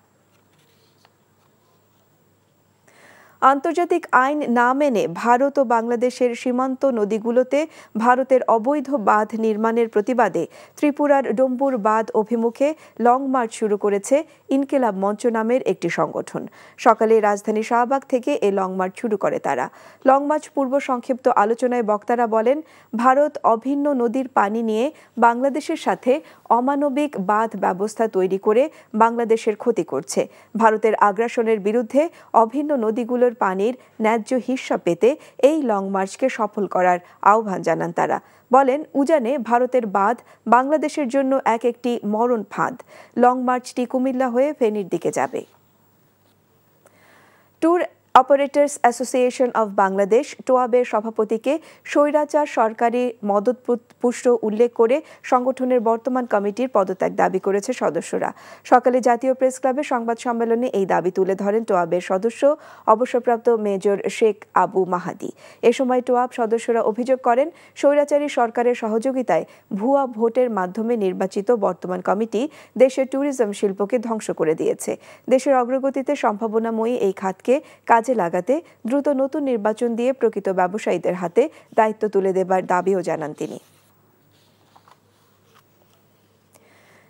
আন্তর্জাতিক আইন না মেনে ভারত ও বাংলাদেশের সীমান্ত নদীগুলোতে ভারতের অবৈধ বাঁধ নির্মাণের প্রতিবাদে ত্রিপুরার ডম্বুর বাঁধ অভিমুখে লং মার্চ শুরু করেছে ইনকিলাব মঞ্চ নামের একটি সংগঠন। সকালে রাজধানী শাহবাগ থেকে এই লং মার্চ শুরু করে তারা। লং মার্চ পূর্ব সংক্ষিপ্ত আলোচনায় বক্তারা বলেন, ভারত অভিন্ন নদীর পানি নিয়ে বাংলাদেশের সাথে অমানবিক বাঁধ ব্যবস্থা তৈরি করে বাংলাদেশের ক্ষতি করছে। ভারতের আগ্রাসনের বিরুদ্ধে অভিন্ন নদীগুলোর পানির ন্যায্য হিস্সা পেতে এই লং মার্চকে সফল করার আহ্বান জানান তারা। বলেন, উজানে ভারতের বাঁধ বাংলাদেশের জন্য একটি মরণ ফাঁদ। লং মার্চটি কুমিল্লা হয়ে ফেনীর দিকে যাবে। Tour operators association of Bangladesh টোয়াবের সভাপতিকে স্বৈরাচার সরকারি মদতপুষ্ট উল্লেখ করে সংগঠনের বর্তমান কমিটির পদত্যাগ দাবি করেছে সদস্যরা। সকালে জাতীয় প্রেস ক্লাবে সংবাদ সম্মেলনে এই দাবি তুলে ধরেন টোয়াবের সদস্য অবসরপ্রাপ্ত মেজর শেখ আবু মাহাদি। এ সময় টোয়াব সদস্যরা অভিযোগ করেন, স্বৈরাচারী সরকারের সহযোগিতায় ভুয়া ভোটের মাধ্যমে নির্বাচিত বর্তমান কমিটি দেশের ট্যুরিজম শিল্পকে ধ্বংস করে দিয়েছে। দেশের অগ্রগতিতে সম্ভাবনাময়ী এই খাতকে কাজে লাগাতে দ্রুত নতুন নির্বাচন দিয়ে প্রকৃত ব্যবসায়ীদের হাতে দায়িত্ব তুলে দেবার দাবিও জানান তিনি।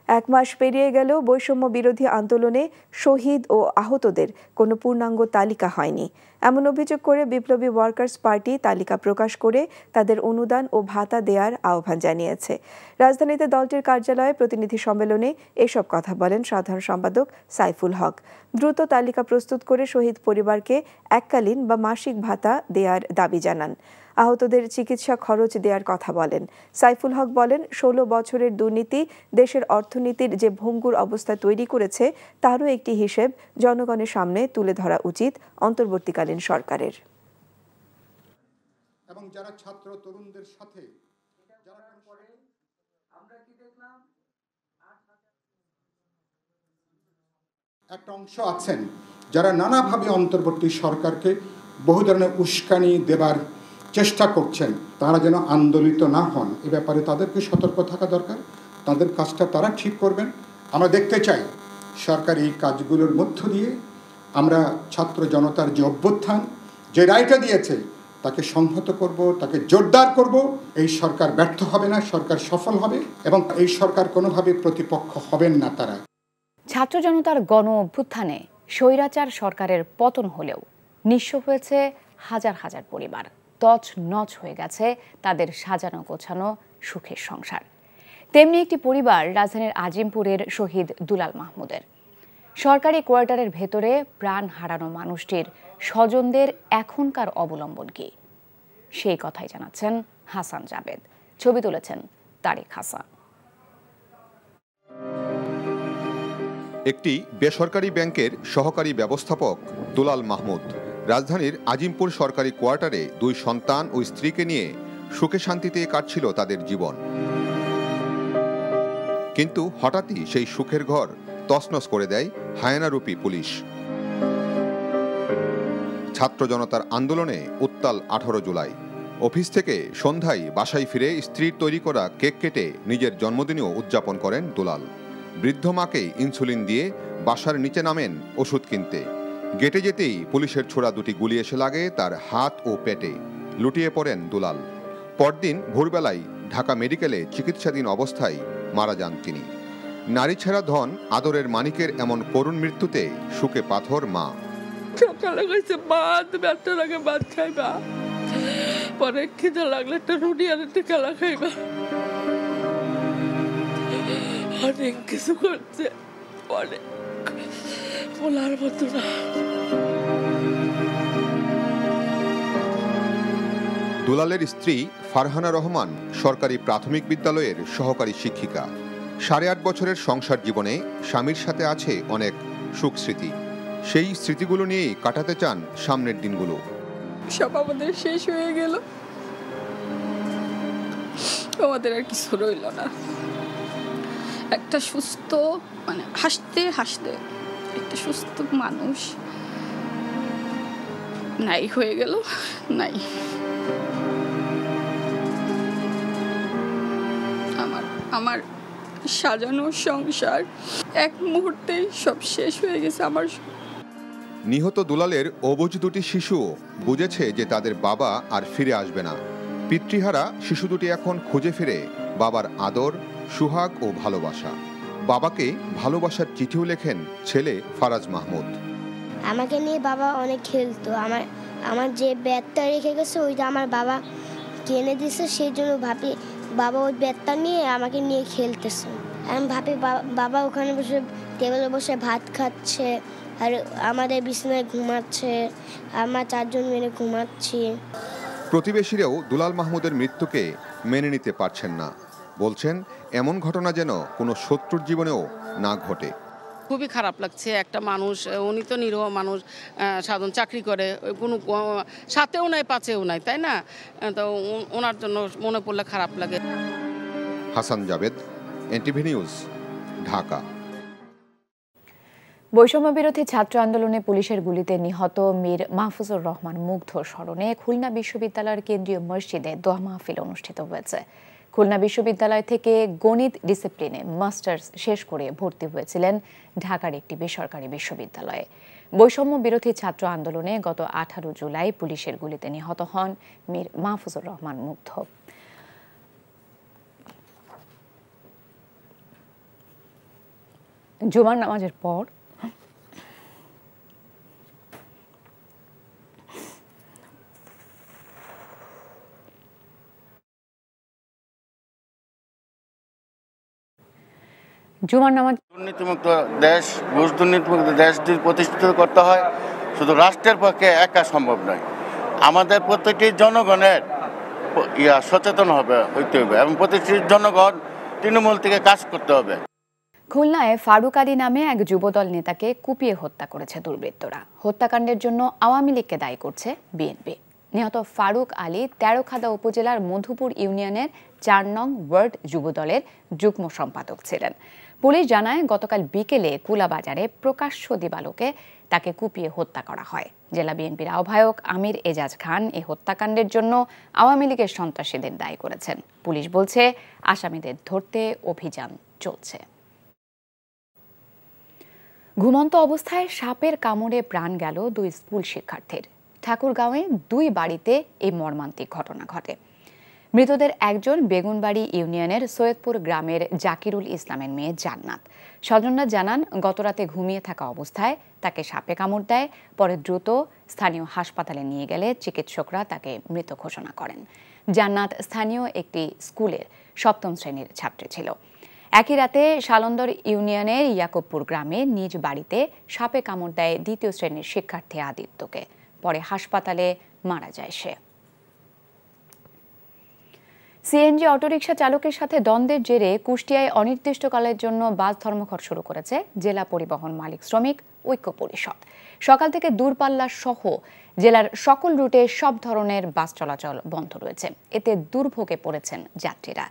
1 মাস পেরিয়ে গেল, বৈষম্য বিরোধী আন্দোলনে শহীদ ও আহতদের কোনো পূর্ণাঙ্গ তালিকা হয়নি। এমন অভিযোগ করে বিপ্লবী ওয়ার্কার্স পার্টি তালিকা প্রকাশ করে তাদের অনুদান ও ভাতা দেওয়ার আহ্বান জানিয়েছে। রাজধানীতে দলটির কার্যালয়ে প্রতিনিধি সম্মেলনে এসব কথা বলেন সাধারণ সম্পাদক সাইফুল হক। দ্রুত তালিকা প্রস্তুত করে শহীদ পরিবারকে এককালীন বা মাসিক ভাতা দেওয়ার দাবি জানান। আহতদের চিকিৎসা খরচ দেওয়ার কথা বলেন। সাইফুল হক বলেন, 16 বছরের দুর্নীতি দেশের অর্থনীতির যে ভঙ্গুর অবস্থা তৈরি করেছে তারও একটি হিসেব জনগণের সামনে তুলে ধরা উচিত অন্তর্বর্তীকালীন সরকারের। এবং যারা ছাত্র তরুণদের সাথে একটা অংশ আছেন যারা নানাভাবে অন্তর্বর্তী সরকারকে বহু ধরনের উস্কানি দেবার চেষ্টা করছেন, তারা যেন আন্দোলিত না হন, এ ব্যাপারে তাদেরকে সতর্ক থাকা দরকার। তাদের কাজটা তারা ঠিক করবেন। আমরা দেখতে চাই সরকার এই কাজগুলোর মধ্য দিয়ে আমরা ছাত্র জনতার যে অভ্যুত্থান, যে রায়টা দিয়েছে তাকে সংহত করব, তাকে জোরদার করব। এই সরকার ব্যর্থ হবে না, সরকার সফল হবে এবং এই সরকার কোনোভাবে প্রতিপক্ষ হবেন না তারা। ছাত্র জনতার গণ অভ্যুত্থানে স্বৈরাচার সরকারের পতন হলেও নিঃস্ব হয়েছে হাজার হাজার পরিবার। তছনছ হয়ে গেছে তাদের সাজানো গোছানো সুখের সংসার। তেমনি একটি পরিবার রাজধানীর আজিমপুরের শহীদ দুলাল মাহমুদের। সরকারি কোয়ার্টারের ভেতরে প্রাণ হারানো মানুষটির স্বজনদের এখনকার অবলম্বন কি, সেই কথাই জানাচ্ছেন হাসান জাবেদ। ছবি তুলেছেন তারেক হাসান। একটি বেসরকারি ব্যাংকের সহকারী ব্যবস্থাপক দুলাল মাহমুদ রাজধানীর আজিমপুর সরকারি কোয়ার্টারে 2 সন্তান ও স্ত্রীকে নিয়ে সুখে শান্তিতে কাটছিল তাদের জীবন। কিন্তু হঠাৎই সেই সুখের ঘর তছনছ করে দেয় হায়নারূপী পুলিশ। ছাত্র জনতার আন্দোলনে উত্তাল 18 জুলাই। অফিস থেকে সন্ধ্যায় বাসায় ফিরে স্ত্রীর তৈরি করা কেক কেটে নিজের জন্মদিনেও উদযাপন করেন দুলাল। বৃদ্ধ মাকে ইনসুলিন দিয়ে বাসার নিচে নামেন ওষুধ কিনতে। গেটে যেতেই পুলিশের ছোড়া 2টি গুলি এসে লাগে তার হাত ও পেটে। লুটিয়ে পড়েন দুলাল। পরদিন ভোরবেলায় ঢাকা মেডিকেলে চিকিৎসাধীন অবস্থায় মারা যান তিনি। নারী ছেঁড়া ধন আদরের মানিকের এমন করুণ মৃত্যুতে শুকে পাথর মা। সকালে কইছে ভাত, ব্যর্থ লাগে ভাত খাইবা, পরে খিদে লাগলে একটা রুটি আর একটা কেলা খাইবা। অনেক কিছু করছে, অনেক বলার মতো না। দুলালের স্ত্রী ফারহানা রহমান সরকারি প্রাথমিক বিদ্যালয়ের সহকারী শিক্ষিকা। 8.5 বছরের সংসার জীবনে স্বামীর সাথে আছে অনেক সুখ স্মৃতি। সেই স্মৃতিগুলো নিয়েই কাটাতে চান সামনের দিনগুলো। সব আমাদের শেষ হয়ে গেল, আমাদের আর কিছু রইল না। একটা সুস্থ মানে হাসতে হাসতে একটা সুস্থ মানুষ নাই হয়ে গেল, নাই। আমার সাজানো সংসার এক মুহূর্তেই সব শেষ হয়ে গেছে আমার। নিহত দুলালের অবুঝ দুটি শিশুও বুঝেছে যে তাদের বাবা আর ফিরে আসবে না। পিতৃহারা শিশু দুটি এখন খুঁজে ফিরে বাবার আদর, সুহাগ ও ভালোবাসা। বাবাকে ভালোবাসার চিঠিও লেখেন ছেলে ফারাজ মাহমুদ। আমাকে নিয়ে বাবা অনেক খেলতো। আমার যে ব্যাটটা রেখে গেছে ওইটা আমার বাবা কিনে দিয়েছে, সেই জন্য ভাবি বাবা ওই ব্যাটটা নিয়ে আমাকে নিয়ে খেলতেছে। আমি ভাবি বাবা ওখানে বসে টেবিলে বসে ভাত খাচ্ছে আর আমাদের বিছানায় ঘুমাচ্ছে, আমরা 4 জন মিলে ঘুমাচ্ছি। প্রতিবেশীরাও দুলাল মাহমুদের মৃত্যুকে মেনে নিতে পারছেন না। বলছেন এমন ঘটনা যেন কোনো শত্রুর জীবনেও না ঘটে। খুবই খারাপ লাগছে। একটা মানুষ, উনি তো নিরীহ মানুষ, সাধারণ চাকরি করে, কোনো সাথেও নাই পাচেও নাই, তাই না? তো ওনার জন্য মনে পড়লে খারাপ লাগে। Hasan Javed, NTV news, Dhaka. বৈষম্য বিরোধী ছাত্র আন্দোলনে পুলিশের গুলিতে নিহত মীর মাহফুজুর রহমান মুগ্ধ স্মরণে খুলনা বিশ্ববিদ্যালয়ের কেন্দ্রীয় মসজিদে দোয়া মাহফিল অনুষ্ঠিত হয়েছে। খুলনা বিশ্ববিদ্যালয় থেকে গণিত ডিসিপ্লিনে মাস্টার্স শেষ করে ভর্তি হয়েছিলেন ঢাকার একটি বেসরকারি বিশ্ববিদ্যালয়ে। বৈষম্য বিরোধী ছাত্র আন্দোলনে গত 18 জুলাই পুলিশের গুলিতে নিহত হন মীর মাহফুজুর রহমান মুগ্ধ। জুমার নামাজের পর দুর্নীতিমুক্ত দেশ, ঘুষ দুর্নীতিমুক্ত দেশ প্রতিষ্ঠিত করতে হয়, শুধু রাষ্ট্রের পক্ষে একা সম্ভব নয়। আমাদের প্রত্যেকটি জনগণের সচেতন হইতে হবে এবং প্রতিটি জনগণ তৃণমূল থেকে কাজ করতে হবে। খুলনায় ফারুক আলী নামে এক যুবদল নেতাকে কুপিয়ে হত্যা করেছে দুর্বৃত্তরা। হত্যাকাণ্ডের জন্য আওয়ামী লীগকে দায়ী করছে বিএনপি। নিহত ফারুক আলী তেরোখাদা উপজেলার মধুপুর ইউনিয়নের 4 নং ওয়ার্ড যুবদলের যুগ্ম সম্পাদক ছিলেন। পুলিশ জানায় গতকাল বিকেলে কুলাবাজারে প্রকাশ্য দিবালোকে তাকে কুপিয়ে হত্যা করা হয়। জেলা বিএনপির আহ্বায়ক আমির এজাজ খান এই হত্যাকাণ্ডের জন্য আওয়ামী লীগের সন্ত্রাসীদের দায়ী করেছেন। পুলিশ বলছে আসামিদের ধরতে অভিযান চলছে। ঘুমন্ত অবস্থায় সাপের কামড়ে প্রাণ গেল 2 স্কুল শিক্ষার্থীর। ঠাকুরগাঁওয়ে 2 বাড়িতে এই মর্মান্তিক ঘটনা ঘটে। মৃতদের একজন বেগুনবাড়ি ইউনিয়নের সৈয়দপুর গ্রামের জাকিরুল ইসলামের মেয়ে জান্নাত। স্বজনরা জানান গতরাতে ঘুমিয়ে থাকা অবস্থায় তাকে সাপে কামড় দেয়। পরে দ্রুত স্থানীয় হাসপাতালে নিয়ে গেলে চিকিৎসকরা তাকে মৃত ঘোষণা করেন। জান্নাত স্থানীয় একটি স্কুলের 7ম শ্রেণীর ছাত্রী ছিল। একই রাতে শালন্দর ইউনিয়নের ইয়াকুবপুর গ্রামে নিজ বাড়িতে সাপে কামড় দেয় 2য় শ্রেণীর শিক্ষার্থী আদিত্যকে। পরে হাসপাতালে মারা যায় সে। সিএনজি অটোরিকশা চালকের সাথে দ্বন্দ্বের জেরে কুষ্টিয়ায় অনির্দিষ্টকালের জন্য বাস ধর্মঘট শুরু করেছে জেলা পরিবহন মালিক শ্রমিক ঐক্য পরিষদ। সকাল থেকে দূরপাল্লা সহ জেলার সকল রুটে সব ধরনের বাস চলাচল বন্ধ রয়েছে। এতে দুর্ভোগে পড়েছেন যাত্রীরা।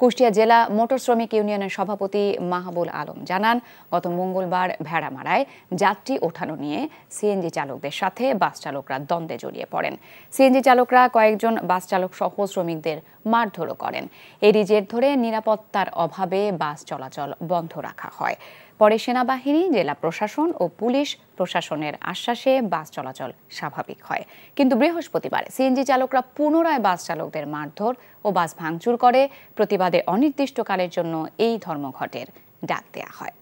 কুষ্টিয়া জেলা মোটর শ্রমিক ইউনিয়নের সভাপতি মাহবুল আলম জানান, গত মঙ্গলবার ভেড়ামারায় যাত্রী ওঠানো নিয়ে সিএনজি চালকদের সাথে বাস চালকরা দ্বন্দ্বে জড়িয়ে পড়েন। সিএনজি চালকরা কয়েকজন বাস চালক সহ শ্রমিকদের মারধরও করেন। এরই জের ধরে নিরাপত্তার অভাবে বাস চলাচল বন্ধ রাখা হয়। পরে সেনাবাহিনী, জেলা প্রশাসন ও পুলিশ প্রশাসনের আশ্বাসে বাস চলাচল স্বাভাবিক হয়। কিন্তু বৃহস্পতিবার সিএনজি চালকরা পুনরায় বাস চালকদের মারধর ও বাস ভাঙচুর করে। প্রতিবাদে অনির্দিষ্টকালের জন্য এই ধর্মঘটের ডাক দেয়া হয়।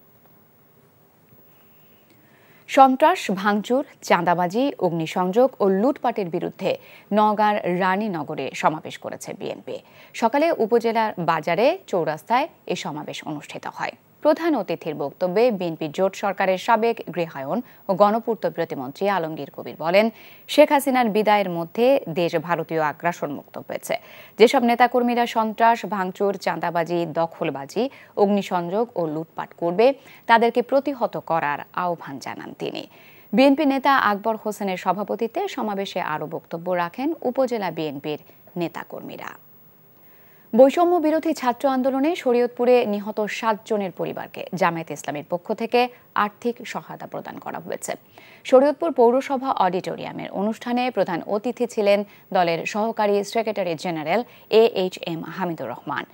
সন্ত্রাস, ভাঙচুর, চাঁদাবাজি, অগ্নিসংযোগ ও লুটপাটের বিরুদ্ধে নওগাঁর রানীনগরে সমাবেশ করেছে বিএনপি। সকালে উপজেলার বাজারে চৌরাস্তায় এই সমাবেশ অনুষ্ঠিত হয়। প্রধান অতিথির বক্তব্যে বিএনপি জোট সরকারের সাবেক গৃহায়ন ও গণপূর্ত প্রতিমন্ত্রী আলমগীর কবির বলেন, শেখ হাসিনার বিদায়ের মধ্যে দেশ ভারতীয় আগ্রাসন মুক্ত হয়েছে। যেসব নেতাকর্মীরা সন্ত্রাস, ভাঙচুর, চাঁদাবাজি, দখলবাজি, অগ্নিসংযোগ ও লুটপাট করবে তাদেরকে প্রতিহত করার আহ্বান জানান তিনি। বিএনপি নেতা আকবর হোসেনের সভাপতিত্বে সমাবেশে আরও বক্তব্য রাখেন উপজেলা বিএনপির নেতাকর্মীরা। বৈষম্য বিরোধী ছাত্র আন্দোলনে শরীয়তপুরে নিহত 7 জনের পরিবারকে জামায়াতে ইসলামীর পক্ষ থেকে আর্থিক সহায়তা প্রদান করা হয়েছে। শরীয়তপুর পৌরসভা অডিটোরিয়ামের অনুষ্ঠানে প্রধান অতিথি ছিলেন দলের সহকারী secretary general AHM Hamidur Rahman.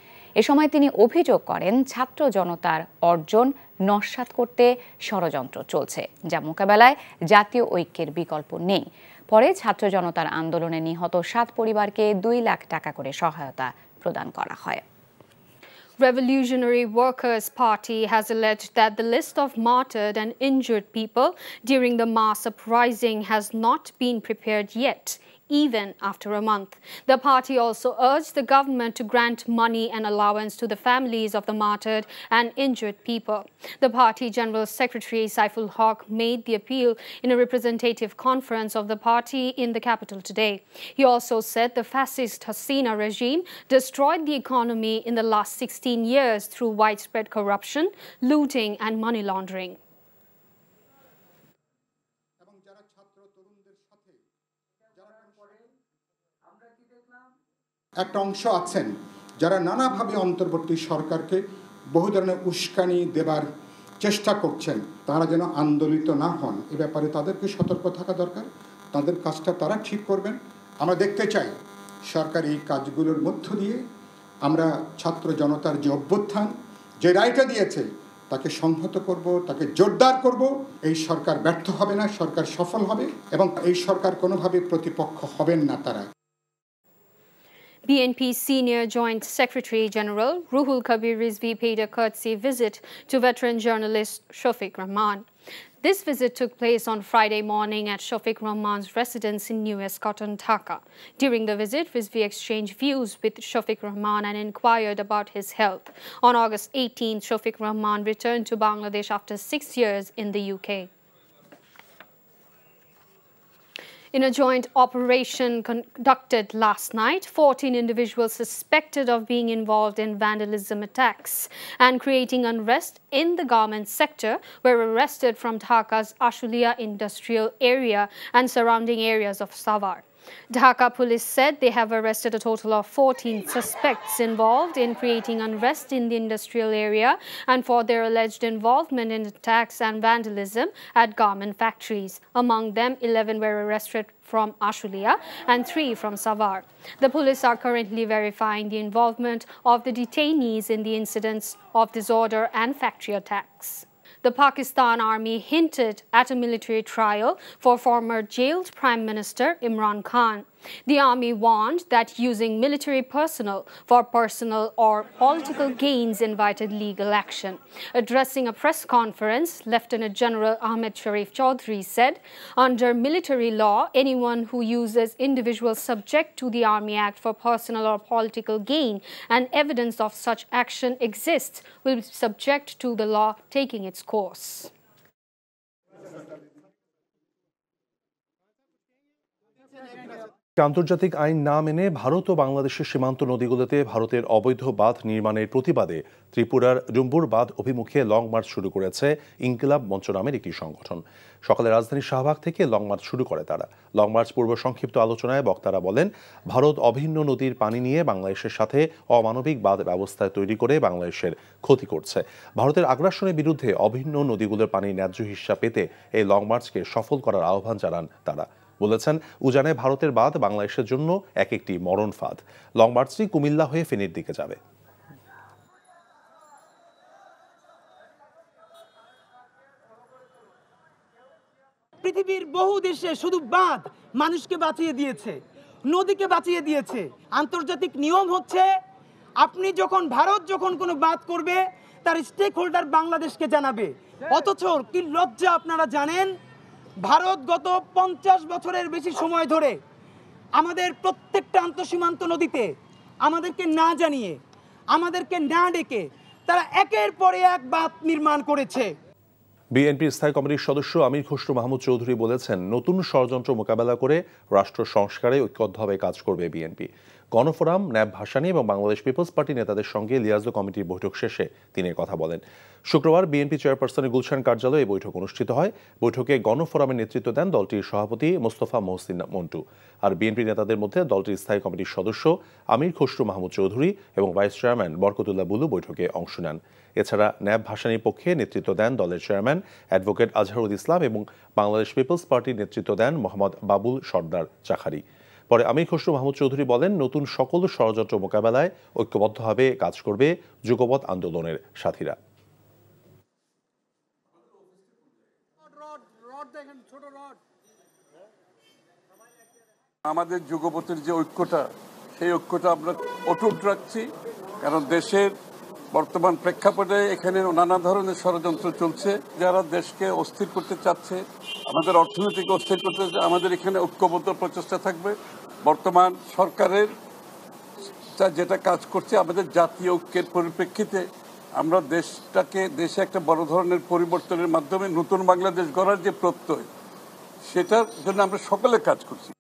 এ সময় তিনি অভিযোগ করেন, ছাত্র জনতার অর্জন নস্যাৎ করতে ষড়যন্ত্র চলছে, যা মোকাবেলায় জাতীয় ঐক্যের বিকল্প নেই। পরে ছাত্র জনতার আন্দোলনে নিহত 7 পরিবারকে 2 লাখ টাকা করে সহায়তা প্রদান করা হয়। Revolutionary Workers' Party has alleged that the list of martyred and injured people during the mass uprising has not been prepared yet, even after a month. The party also urged the government to grant money and allowance to the families of the martyred and injured people. The party General Secretary Saiful Haq made the appeal in a representative conference of the party in the capital today. He also said the fascist Hasina regime destroyed the economy in the last 16 years through widespread corruption, looting and money laundering. একটা অংশ আছেন যারা নানাভাবে অন্তর্বর্তী সরকারকে বহু ধরনের উস্কানি দেবার চেষ্টা করছেন, তারা যেন আন্দোলিত না হন এ ব্যাপারে তাদেরকে সতর্ক থাকা দরকার। তাদের কাজটা তারা ঠিক করবেন। আমরা দেখতে চাই সরকার এই কাজগুলোর মধ্য দিয়ে আমরা ছাত্র জনতার যে অভ্যুত্থান, যে রায়টা দিয়েছে তাকে সংহত করব, তাকে জোরদার করব। এই সরকার ব্যর্থ হবে না, সরকার সফল হবে এবং এই সরকার কোনোভাবে প্রতিপক্ষ হবেন না তারা। BNP Senior Joint Secretary General Ruhul Kabir Rizvi paid a courtesy visit to veteran journalist Shafiq Rahman. This visit took place on Friday morning at Shafiq Rahman's residence in New Escotton, Dhaka. During the visit, Rizvi exchanged views with Shafiq Rahman and inquired about his health. On August 18th, Shafiq Rahman returned to Bangladesh after 6 years in the UK. In a joint operation conducted last night, 14 individuals suspected of being involved in vandalism attacks and creating unrest in the garment sector were arrested from Dhaka's Ashulia industrial area and surrounding areas of Savar. Dhaka police said they have arrested a total of 14 suspects involved in creating unrest in the industrial area and for their alleged involvement in attacks and vandalism at garment factories. Among them, 11 were arrested from Ashulia and 3 from Savar. The police are currently verifying the involvement of the detainees in the incidents of disorder and factory attacks. The Pakistan Army hinted at a military trial for former jailed Prime Minister Imran Khan. The army warned that using military personnel for personal or political gains invited legal action. Addressing a press conference, Lieutenant General Ahmed Sharif Chaudhry said, under military law, anyone who uses individuals subject to the Army Act for personal or political gain and evidence of such action exists will be subject to the law taking its course. আন্তর্জাতিক আইন না মেনে ভারত ও বাংলাদেশের সীমান্ত নদীগুলোতে ভারতের অবৈধ বাঁধ নির্মাণের প্রতিবাদে ত্রিপুরার ডুম্বুর বাঁধ অভিমুখে লং মার্চ শুরু করেছে ইনকিলাব মঞ্চ নামের একটি সংগঠন। সকালে রাজধানীর শাহবাগ থেকে লং মার্চ শুরু করে তারা। লং মার্চ পূর্ব সংক্ষিপ্ত আলোচনায় বক্তারা বলেন, ভারত অভিন্ন নদীর পানি নিয়ে বাংলাদেশের সাথে অমানবিক বাঁধ ব্যবস্থা তৈরি করে বাংলাদেশের ক্ষতি করছে। ভারতের আগ্রাসনের বিরুদ্ধে অভিন্ন নদীগুলোর পানির ন্যায্য হিস্সা পেতে এই লং মার্চকে সফল করার আহ্বান জানান তারা। বলেছেন, উজানে ভারতের বাঁধ বাংলাদেশের জন্য একটি মরণ ফাঁদ। লং মার্চটি কুমিল্লা হয়ে ফেনীর দিকে যাবে। পৃথিবীর বহু দেশে শুধু বাঁধ মানুষকে বাঁচিয়ে দিয়েছে, নদীকে বাঁচিয়ে দিয়েছে। আন্তর্জাতিক নিয়ম হচ্ছে ভারত যখন কোনো বাঁধ করবে তার স্টেক হোল্ডার বাংলাদেশকে জানাবে। অথচ কি লজ্জা, আপনারা জানেন ভারত গত 50 বছরের বেশি সময় ধরে আমাদের প্রত্যেকটা আন্তঃসীমান্ত নদীতে আমাদেরকে না জানিয়ে, আমাদেরকে না ডেকে তারা একের পরে এক বাঁধ নির্মাণ করেছে। বিএনপির স্থায়ী কমিটির সদস্য আমির খসরু মাহমুদ চৌধুরী বলেছেন, নতুন ষড়যন্ত্র মোকাবেলা করে রাষ্ট্র সংস্কারে ঐক্যবদ্ধভাবে কাজ করবে বিএনপি। গণফোরাম, ন্যাব ভাসানী এবং বাংলাদেশ পিপলস পার্টি নেতাদের সঙ্গে লিয়াজো কমিটির বৈঠক শেষে তিনি কথা বলেন। শুক্রবার বিএনপি চেয়ারপারসনের গুলশান কার্যালয়ে এই বৈঠক অনুষ্ঠিত হয়। বৈঠকে গণফোরামের নেতৃত্ব দেন দলটির সভাপতি মোস্তফা মহসিন মন্টু। আর বিএনপি নেতাদের মধ্যে দলটির স্থায়ী কমিটির সদস্য আমির খসরু মাহমুদ চৌধুরী এবং ভাইস চেয়ারম্যান বরকতুল্লাহ বুলু বৈঠকে অংশ নেন। এছাড়া ন্যাব ভাসানীর পক্ষে নেতৃত্ব দেন দলের চেয়ারম্যান অ্যাডভোকেট আজহারুল ইসলাম এবং বাংলাদেশ পিপলস পার্টির নেতৃত্ব দেন মোহাম্মদ বাবুল সর্দার চাখারি। পরে আমির খসরু মাহমুদ চৌধুরী বলেন, নতুন সকল ষড়যন্ত্র মোকাবেলায় ঐক্যবদ্ধভাবে কাজ করবে যুগপৎ আন্দোলনের সাথীরা। আমাদের যুগপথের যে ঐক্যটা, সেই ঐক্যটা আমরা অটুট রাখছি, কারণ দেশের বর্তমান প্রেক্ষাপটে এখানে নানা ধরনের ষড়যন্ত্র চলছে। যারা দেশকে অস্থির করতে চাচ্ছে, আমাদের অর্থনীতিকে অস্থির করতে চাচ্ছে, আমাদের এখানে ঐক্যবদ্ধ প্রচেষ্টা থাকবে। বর্তমান সরকারের যেটা কাজ করছে, আমাদের জাতীয় ঐক্যের পরিপ্রেক্ষিতে আমরা দেশে একটা বড় ধরনের পরিবর্তনের মাধ্যমে নতুন বাংলাদেশ গড়ার যে প্রত্যয়, সেটার জন্য আমরা সকলে কাজ করছি।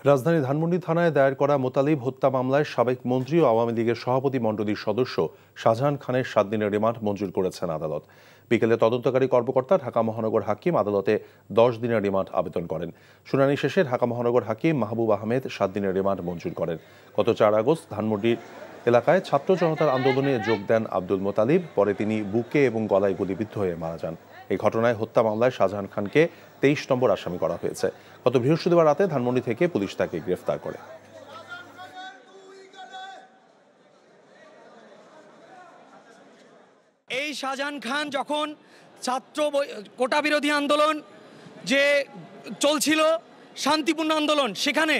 রাজধানী ধানমন্ডি থানায় দায়ের করা মোতালিব হত্যা মামলায় সাবেক মন্ত্রী ও আওয়ামী লীগের সভাপতি মণ্ডলীর সদস্য শাহজাহান খানের 7 দিনের রিমান্ড মঞ্জুর করেছেন আদালত। বিকেলে তদন্তকারী কর্মকর্তা ঢাকা মহানগর হাকিম আদালতে 10 দিনের রিমান্ড আবেদন করেন। শুনানি শেষে ঢাকা মহানগর হাকিম মাহবুব আহমেদ 7 দিনের রিমান্ড মঞ্জুর করেন। গত 4 আগস্ট ধানমন্ডি এলাকায় ছাত্র জনতার আন্দোলনে যোগ দেন আব্দুল মোতালিব। পরে তিনি বুকে এবং গলায় গুলিবিদ্ধ হয়ে মারা যান। এই ঘটনায় হত্যা মামলায় শাহজাহান খানকে 23 নম্বর আসামি করা হয়েছে। গত বৃহস্পতিবার রাতে ধানমন্ডি থেকে পুলিশ তাকে গ্রেফতার করে। এই শাহজাহান খান যখন ছাত্র কোটা বিরোধী আন্দোলন যে চলছিল, শান্তিপূর্ণ আন্দোলন, সেখানে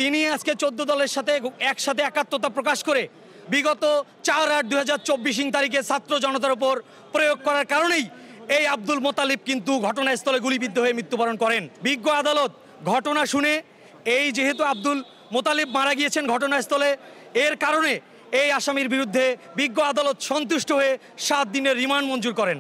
তিনি আজকে 14 দলের সাথে একসাথে একাত্মতা প্রকাশ করে বিগত 4/8/2024 তারিখে ছাত্র জনতার উপর প্রয়োগ করার কারণেই এই আব্দুল মোতালিব কিন্তু ঘটনাস্থলে গুলিবিদ্ধ হয়ে মৃত্যুবরণ করেন। বিজ্ঞ আদালত ঘটনা শুনে যেহেতু আব্দুল মোতালিব মারা গিয়েছেন ঘটনাস্থলে, এর কারণে এই আসামির বিরুদ্ধে বিজ্ঞ আদালত সন্তুষ্ট হয়ে 7 দিনের রিমান্ড মঞ্জুর করেন।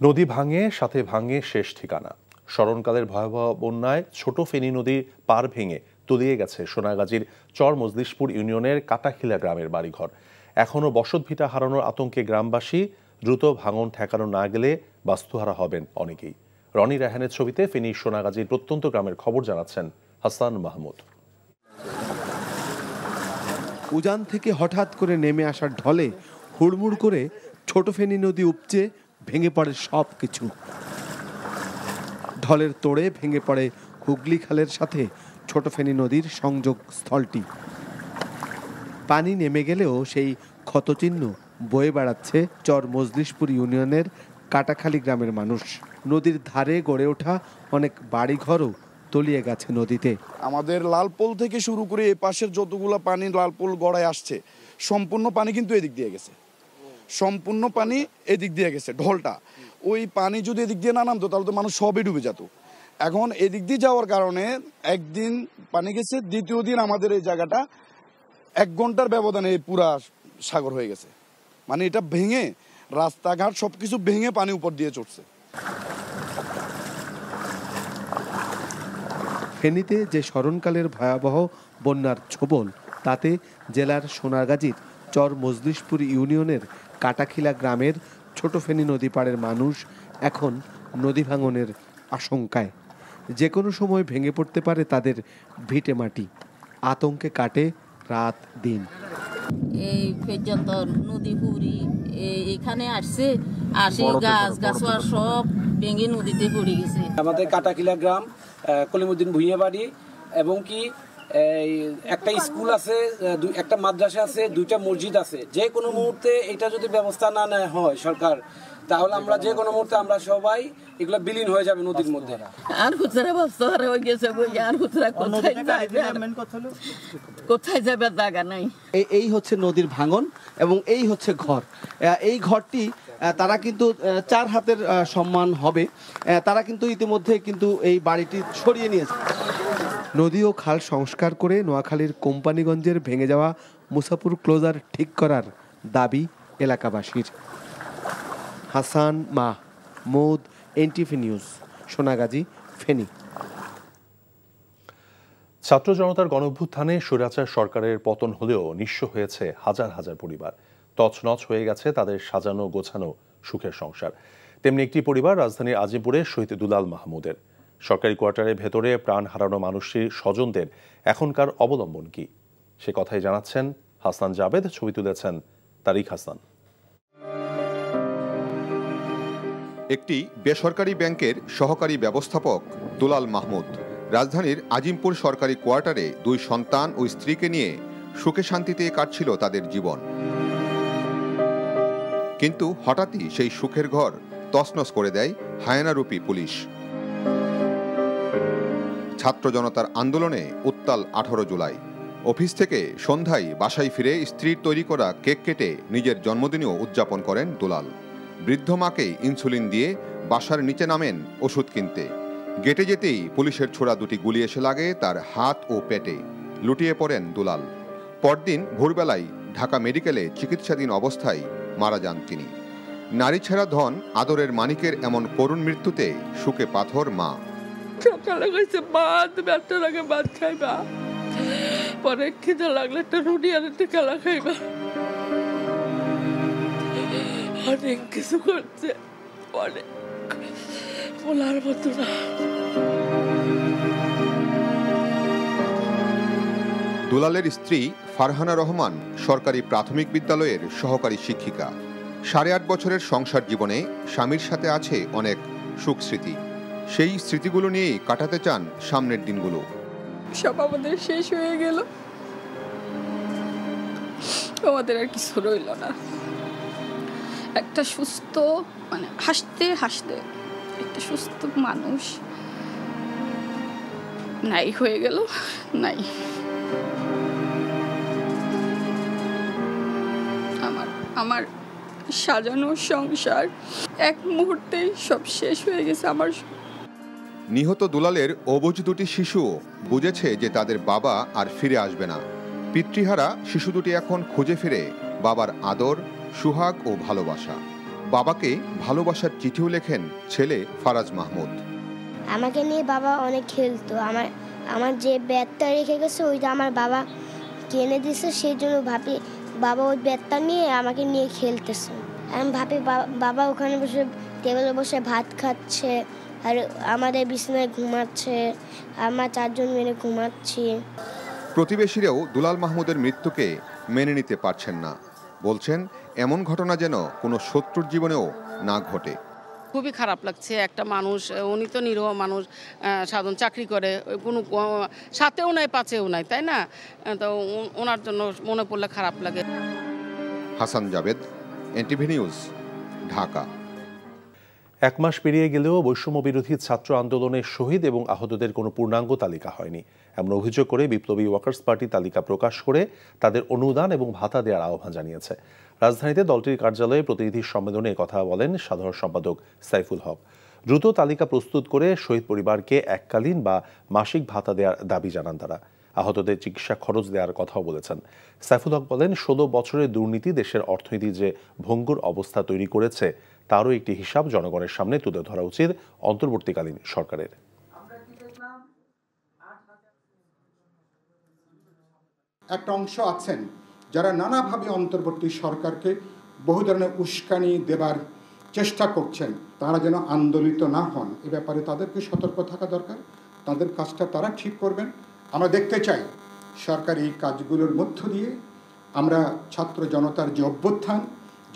নদী ভাঙে, সাথে ভাঙে শেষ ঠিকানা। স্মরণকালের ভয়াবহ বন্যায় ছোট ফেনী নদীর পার ভেঙে তলিয়ে গেছে সোনাগাজীর চর মজলিশপুর ইউনিয়নের কাটাখিলা গ্রামের বাড়িঘর। এখনও বসতভিটা হারানোর আতঙ্কে গ্রামবাসী। দ্রুত ভাঙন ঠেকানো না গেলে বাস্তুহারা হবেন অনেকেই। রনি রায়হানের ছবিতে ফেনী সোনাগাজীর প্রত্যন্ত গ্রামের খবর জানাচ্ছেন হাসান মাহমুদ। উজান থেকে হঠাৎ করে নেমে আসার ঢলে হুড়মুড় করে ছোট ফেনী নদী উপচে ভেঙে পড়ে সব কিছু। ঢলের তোড়ে ভেঙে পড়ে হুগলি খালের সাথে ছোট ফেনী নদীর সংযোগ স্থলটি। পানি নেমে গেলেও সেই ক্ষতচিহ্ন বয়ে বেড়াচ্ছে চর মজলিশপুর ইউনিয়নের কাটাখালী গ্রামের মানুষ। নদীর ধারে গড়ে ওঠা অনেক বাড়িঘরও তলিয়ে গেছে নদীতে। আমাদের লালপোল থেকে শুরু করে এই পাশের যতগুলো পানি লালপোল গড়ায় আসছে, সম্পূর্ণ পানি কিন্তু এদিক দিয়ে গেছে, সম্পূর্ণ পানি এদিক দিয়ে গেছে। ঢলটা ওই পানি যদি এদিক দিয়ে না নামতো তাহলে তো মানুষ সবই ডুবে যেত। এখন এদিক দিয়ে যাওয়ার কারণে একদিন পানি গেছে, দ্বিতীয় দিন আমাদের এই জায়গাটা 1 ঘন্টার ব্যবধানে পুরা সাগর হয়ে গেছে। মানে এটা ভেঙে রাস্তাঘাট সবকিছু ভেঙে পানি উপর দিয়ে চড়ছে। ফেনীতে যে স্মরণকালের ভয়াবহ বন্যার ছোবল, তাতে জেলার সোনাগাজীর চর মজলিশপুর ইউনিয়নের কাটাখিলা গ্রামের ছোট ফেনী নদী পাড়ের মানুষ এখন নদী ভাঙনের আশঙ্কায়। যে কোনো সময় ভেঙে পড়তে পারে তাদের ভিটে মাটি। আতঙ্কে কাটে রাত দিন। এই পর্যন্ত নদী পুরি এখানে আসছে, গাছ সব ভেঙে নদীতে পড়ে গেছে। আমাদের কাটাখিলা গ্রাম, কলিমুদ্দিন ভুঁইয়া বাড়ি, এবং কি একটা স্কুল আছে, একটা মাদ্রাসা আছে, 2টা মসজিদ আছে। যে কোনো মুহূর্তে এটা যদি ব্যবস্থা না নেওয়া হয় সরকার, তাহলে আমরা যে কোনো মুহূর্তে আমরা সবাই এগুলো বিলীন হয়ে যাবে নদীর মধ্যে। আর খুচরা ব্যবস্থা হয়ে গেছে, আর খুচরা কোথায় যাবে জায়গা নাই। এই হচ্ছে নদীর ভাঙন এবং এই হচ্ছে ঘর। এই ঘরটি তারা কিন্তু 4 হাতের সম্মান হবে, তারা কিন্তু ইতিমধ্যে কিন্তু এই বাড়িটি সরিয়ে নিয়েছে। নদী ও খাল সংস্কার করে নোয়াখালীর কোম্পানিগঞ্জের ভেঙে যাওয়া মুসাপুর ক্লোজার ঠিক করার দাবি এলাকাবাসীর। Hasan Mahmud, NTV news, Sonagazi, Feni. ছাত্র জনতার গণঅভ্যুত্থানে স্বৈরাচার সরকারের পতন হলেও নিঃস্ব হয়েছে হাজার হাজার পরিবার। তছনছ হয়ে গেছে তাদের সাজানো গোছানো সুখের সংসার। তেমনি একটি পরিবার রাজধানীর আজিমপুরে শহীদ দুলাল মাহমুদের। সরকারি কোয়ার্টারের ভেতরে প্রাণ হারানো মানুষটির স্বজনদের এখনকার অবলম্বন কি, সে কথাই জানাচ্ছেন হাসান জাবেদ। ছবি তুলেছেন তারিক হাসান। একটি বেসরকারি ব্যাংকের সহকারী ব্যবস্থাপক দুলাল মাহমুদ রাজধানীর আজিমপুর সরকারি কোয়ার্টারে 2 সন্তান ও স্ত্রীকে নিয়ে সুখে শান্তিতে কাটছিল তাদের জীবন। কিন্তু হঠাৎই সেই সুখের ঘর তছনছ করে দেয় হায়নারূপী পুলিশ। ছাত্র জনতার আন্দোলনে উত্তাল 18 জুলাই। অফিস থেকে সন্ধ্যায় বাসায় ফিরে স্ত্রীর তৈরি করা কেক কেটে নিজের জন্মদিনেও উদযাপন করেন দুলাল। বৃদ্ধ মাকে ইনসুলিন দিয়ে বাসার নিচে নামেন ওষুধ কিনতে। গেটে যেতেই পুলিশের ছোড়া 2টি গুলি এসে লাগে তার হাত ও পেটে। লুটিয়ে পড়েন দুলাল। পরদিন ভোরবেলায় ঢাকা মেডিকেলে চিকিৎসাধীন অবস্থায় মারা যান তিনি। নারী ছেঁড়া ধন আদরের মানিকের এমন করুণ মৃত্যুতে শুকে পাথর মা। সকালে কইছে মা তুমি একটা আগে ভাত খাইবা, পরে খিদে লাগলে একটা রুটি আর একটা কেলা খাইবা। অনেক কিছু করছে, অনেক বলার মতো না। দুলালের স্ত্রী ফারহানা রহমান সরকারি প্রাথমিক বিদ্যালয়ের সহকারী শিক্ষিকা। 8.5 বছরের সংসার জীবনে স্বামীর সাথে আছে অনেক সুখ স্মৃতি। সেই স্মৃতিগুলো নিয়েই কাটাতে চান সামনের দিনগুলো। সব আমাদের শেষ হয়ে গেল, আমাদের আর কিছু রইল না। একটা সুস্থ মানে হাসতে হাসতে একটা সুস্থ মানুষ নাই হয়ে গেল, নাই। আমার সাজানো সংসার এক মুহূর্তেই সব শেষ হয়ে গেছে আমার। নিহত দুলালের অবুঝ 2টি শিশুও বুঝেছে যে তাদের বাবা আর ফিরে আসবে না। পিতৃহারা শিশু দুটি এখন খুঁজে ফিরে বাবার আদর, সুহাগ ও ভালোবাসা। বাবাকে ভালোবাসার চিঠিও লেখেন ছেলে ফারাজ মাহমুদ। আমাকে নিয়ে বাবা অনেক খেলতো। আমার যে ব্যাটটা রেখে গেছে ওইটা আমার বাবা কিনে দিয়েছে, সেই জন্য ভাবি বাবা ওই ব্যাটটা নিয়ে আমাকে নিয়ে খেলতেছে। আমি ভাবি বাবা ওখানে বসে টেবিলে বসে ভাত খাচ্ছে আর আমাদের বিছানায় ঘুমাচ্ছে, আমরা 4 জন মিলে ঘুমাচ্ছি। প্রতিবেশীরাও দুলাল মাহমুদের মৃত্যুকে মেনে নিতে পারছেন না। বলছেন এমন ঘটনা যেন কোনো শত্রুর জীবনেও না ঘটে। খুবই খারাপ লাগছে। একটা মানুষ, উনি তো নিরীহ মানুষ, সাধারণ চাকরি করে, কোনো সাথেও নাই পাচেও নাই, তাই না? তো ওনার জন্য মনে পড়লে খারাপ লাগে। Hasan Javed, NTV news, Dhaka. 1 মাস পেরিয়ে গেলেও বৈষম্য বিরোধী ছাত্র আন্দোলনের শহীদ এবং আহতদের কোনো পূর্ণাঙ্গ তালিকা হয়নি, এমন অভিযোগ করে বিপ্লবী ওয়ার্কার্স পার্টি তালিকা প্রকাশ করে তাদের অনুদান এবং ভাতা দেওয়ার আহ্বান জানিয়েছে। রাজধানীতে দলটির কার্যালয়ে প্রতিনিধি সম্মেলনে কথা বলেন সাধারণ সম্পাদক সাইফুল হক। দ্রুত তালিকা প্রস্তুত করে শহীদ পরিবারকে এককালীন বা মাসিক ভাতা দেওয়ার দাবি জানান তারা। আহতদের চিকিৎসা খরচ দেওয়ার কথাও বলেছেন। সাইফুল হক বলেন 16 বছরের দুর্নীতি দেশের অর্থনীতি যে ভঙ্গুর অবস্থা তৈরি করেছে তারও একটি হিসাব জনগণের সামনে তুলে ধরা উচিত অন্তর্বর্তীকালীন সরকারের। একটা অংশ আছেন যারা নানাভাবে অন্তর্বর্তী সরকারকে বহু ধরনের উস্কানি দেবার চেষ্টা করছেন, তারা যেন আন্দোলিত না হন এ ব্যাপারে তাদেরকে সতর্ক থাকা দরকার। তাদের কাজটা তারা ঠিক করবেন। আমরা দেখতে চাই সরকার এই কাজগুলোর মধ্য দিয়ে আমরা ছাত্র জনতার যে অভ্যুত্থান,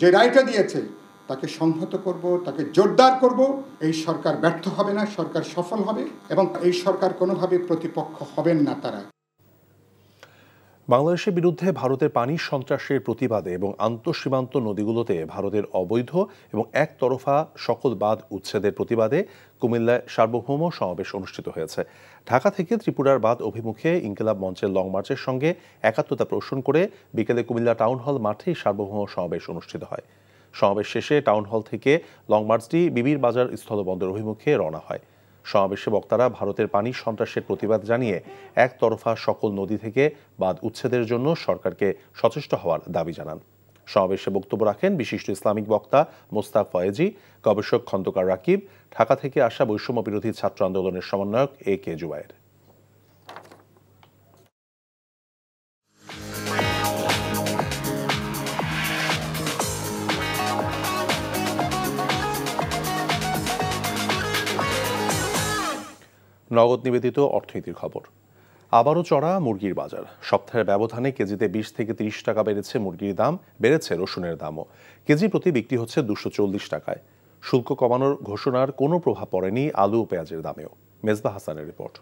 যে রায়টা দিয়েছে তাকে সংহত করব, তাকে জোরদার করব। এই সরকার ব্যর্থ হবে না, সরকার সফল হবে এবং এই সরকার কোনোভাবে প্রতিপক্ষ হবেন না তারা। বাংলাদেশের বিরুদ্ধে ভারতের পানি সন্ত্রাসের প্রতিবাদে এবং আন্তঃসীমান্ত নদীগুলোতে ভারতের অবৈধ এবং একতরফা সকল বাঁধ উচ্ছেদের প্রতিবাদে কুমিল্লায় সার্বভৌম সমাবেশ অনুষ্ঠিত হয়েছে। ঢাকা থেকে ত্রিপুরার বাঁধ অভিমুখে ইনকিলাব মঞ্চের লং মার্চের সঙ্গে একাত্মতা পোষণ করে বিকেলে কুমিল্লা টাউন হল মাঠে সার্বভৌম সমাবেশ অনুষ্ঠিত হয়। সমাবেশ শেষে টাউন হল থেকে লং মার্চটি বিবির বাজার স্থলবন্দর অভিমুখে রওনা হয়। সমাবেশে বক্তারা ভারতের পানি সন্ত্রাসের প্রতিবাদ জানিয়ে একতরফা সকল নদী থেকে বাঁধ উচ্ছেদের জন্য সরকারকে সচেষ্ট হওয়ার দাবি জানান। সমাবেশে বক্তব্য রাখেন বিশিষ্ট ইসলামিক বক্তা মোস্তাক ফয়েজি, গবেষক খন্দকার রাকিব, ঢাকা থেকে আসা বৈষম্য বিরোধী ছাত্র আন্দোলনের সমন্বয়ক AK জুবায়ের। নগদ নিবেদিত অর্থনীতির খবর। আবারও চড়া মুরগির বাজার। সপ্তাহের ব্যবধানে কেজিতে 20 থেকে 30 টাকা বেড়েছে মুরগির দাম, বেড়েছে রসুনের দামও। কেজি প্রতি বিক্রি হচ্ছে 240 টাকায়। শুল্ক কমানোর ঘোষণার কোনো প্রভাব পড়েনি আলু ও পেঁয়াজের দামেও। মেজবা হাসানের রিপোর্ট।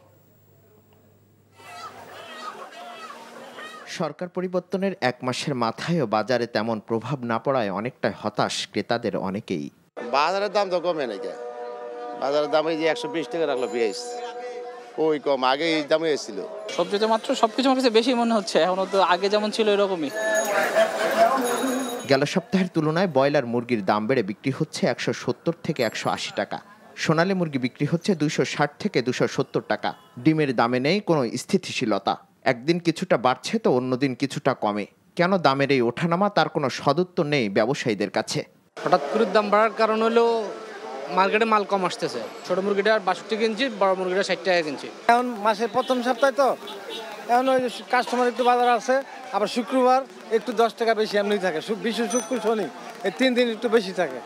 সরকার পরিবর্তনের 1 মাসের মাথায়ও বাজারে তেমন প্রভাব না পড়ায় অনেকটাই হতাশ ক্রেতাদের অনেকেই। বাজারের দাম তো কমে নাকি, বাজারের দাম এই যে 120 টাকা রাখলো পেঁয়াজ, ওই কম, আগে এই দামে এসেছিল। সবচেয়ে মাত্র সবকিছু আমার কাছে বেশি মনে হচ্ছে, এখন তো আগে যেমন ছিল এরকমই। গেল সপ্তাহের তুলনায় ব্রয়লার মুরগির দাম বেড়ে বিক্রি হচ্ছে 170 থেকে 180 টাকা। সোনালী মুরগি বিক্রি হচ্ছে 260 থেকে 270 টাকা। ডিমের দামে নেই কোনো স্থিতিশীলতা, একদিন কিছুটা বাড়ছে তো অন্যদিন কিছুটা কমে। কেন দামের এই ওঠানামা তার কোনো সদুত্তর নেই ব্যবসায়ীদের কাছে। হঠাৎ করে দাম বাড়ার কারণ হলো মার্কেটে মাল কম আসতেছে। ছোট মুরগিটা 62 কিনছি, বড় মুরগিটা 60 টাকা কিনছি। এখন মাসের প্রথম সপ্তাহে তো এখন ওই কাস্টমার একটু বাজার আছে, আবার শুক্রবার একটু 10 টাকা বেশি এমনি থাকে, বিশেষ শুক্র শনি এই 3 দিন একটু বেশি থাকে।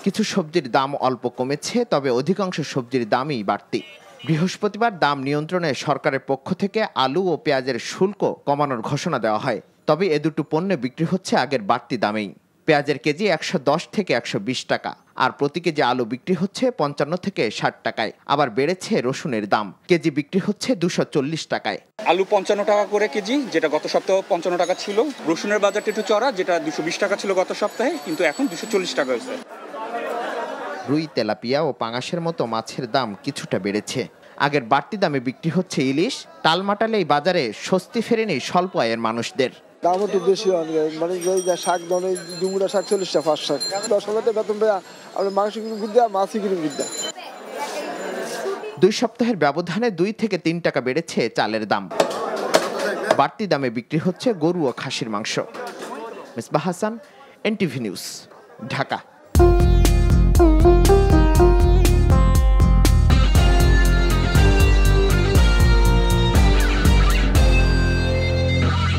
কিছু সবজির দাম অল্প কমেছে, তবে অধিকাংশ সবজির দামই বাড়তি। বৃহস্পতিবার দাম নিয়ন্ত্রণে সরকারের পক্ষ থেকে আলু ও পেঁয়াজের শুল্ক কমানোর ঘোষণা দেওয়া হয়, তবে এ দুটো পণ্য বিক্রি হচ্ছে আগের বাড়তি দামেই। পেঁয়াজের কেজি 110 থেকে 120 টাকা, আর প্রতি কেজি আলু বিক্রি হচ্ছে 55 থেকে 60 টাকায়। আবার বেড়েছে রসুনের দাম, কেজি বিক্রি হচ্ছে 240 টাকায়। আলু 55 টাকা করে কেজি, যেটা গত সপ্তাহে 55 টাকা ছিল। রসুনের বাজারটা একটু চড়া, যেটা 220 টাকা ছিল গত সপ্তাহে, কিন্তু এখন 240 টাকা হয়েছে। রুই, তেলাপিয়া ও পাঙাশের মতো মাছের দাম কিছুটা বেড়েছে। আগের বাড়তি দামে বিক্রি হচ্ছে ইলিশ, টালমাটালে এই বাজারে স্বস্তি ফেরেনি স্বল্প আয়ের মানুষদের। দাম একটু বেশি, মানে শাক ধরে ডুমুরা শাক 40 টাকা, 5 শাক 10 টাকা বেতন পেয়ে আমরা মাংস কিনে বিদ্যা, মাছই কিনে বিদ্যা। 2 সপ্তাহের ব্যবধানে 2 থেকে 3 টাকা বেড়েছে চালের দাম। বাড়তি দামে বিক্রি হচ্ছে গরু ও খাসির মাংস। Mezba Hasan, NTV news, Dhaka.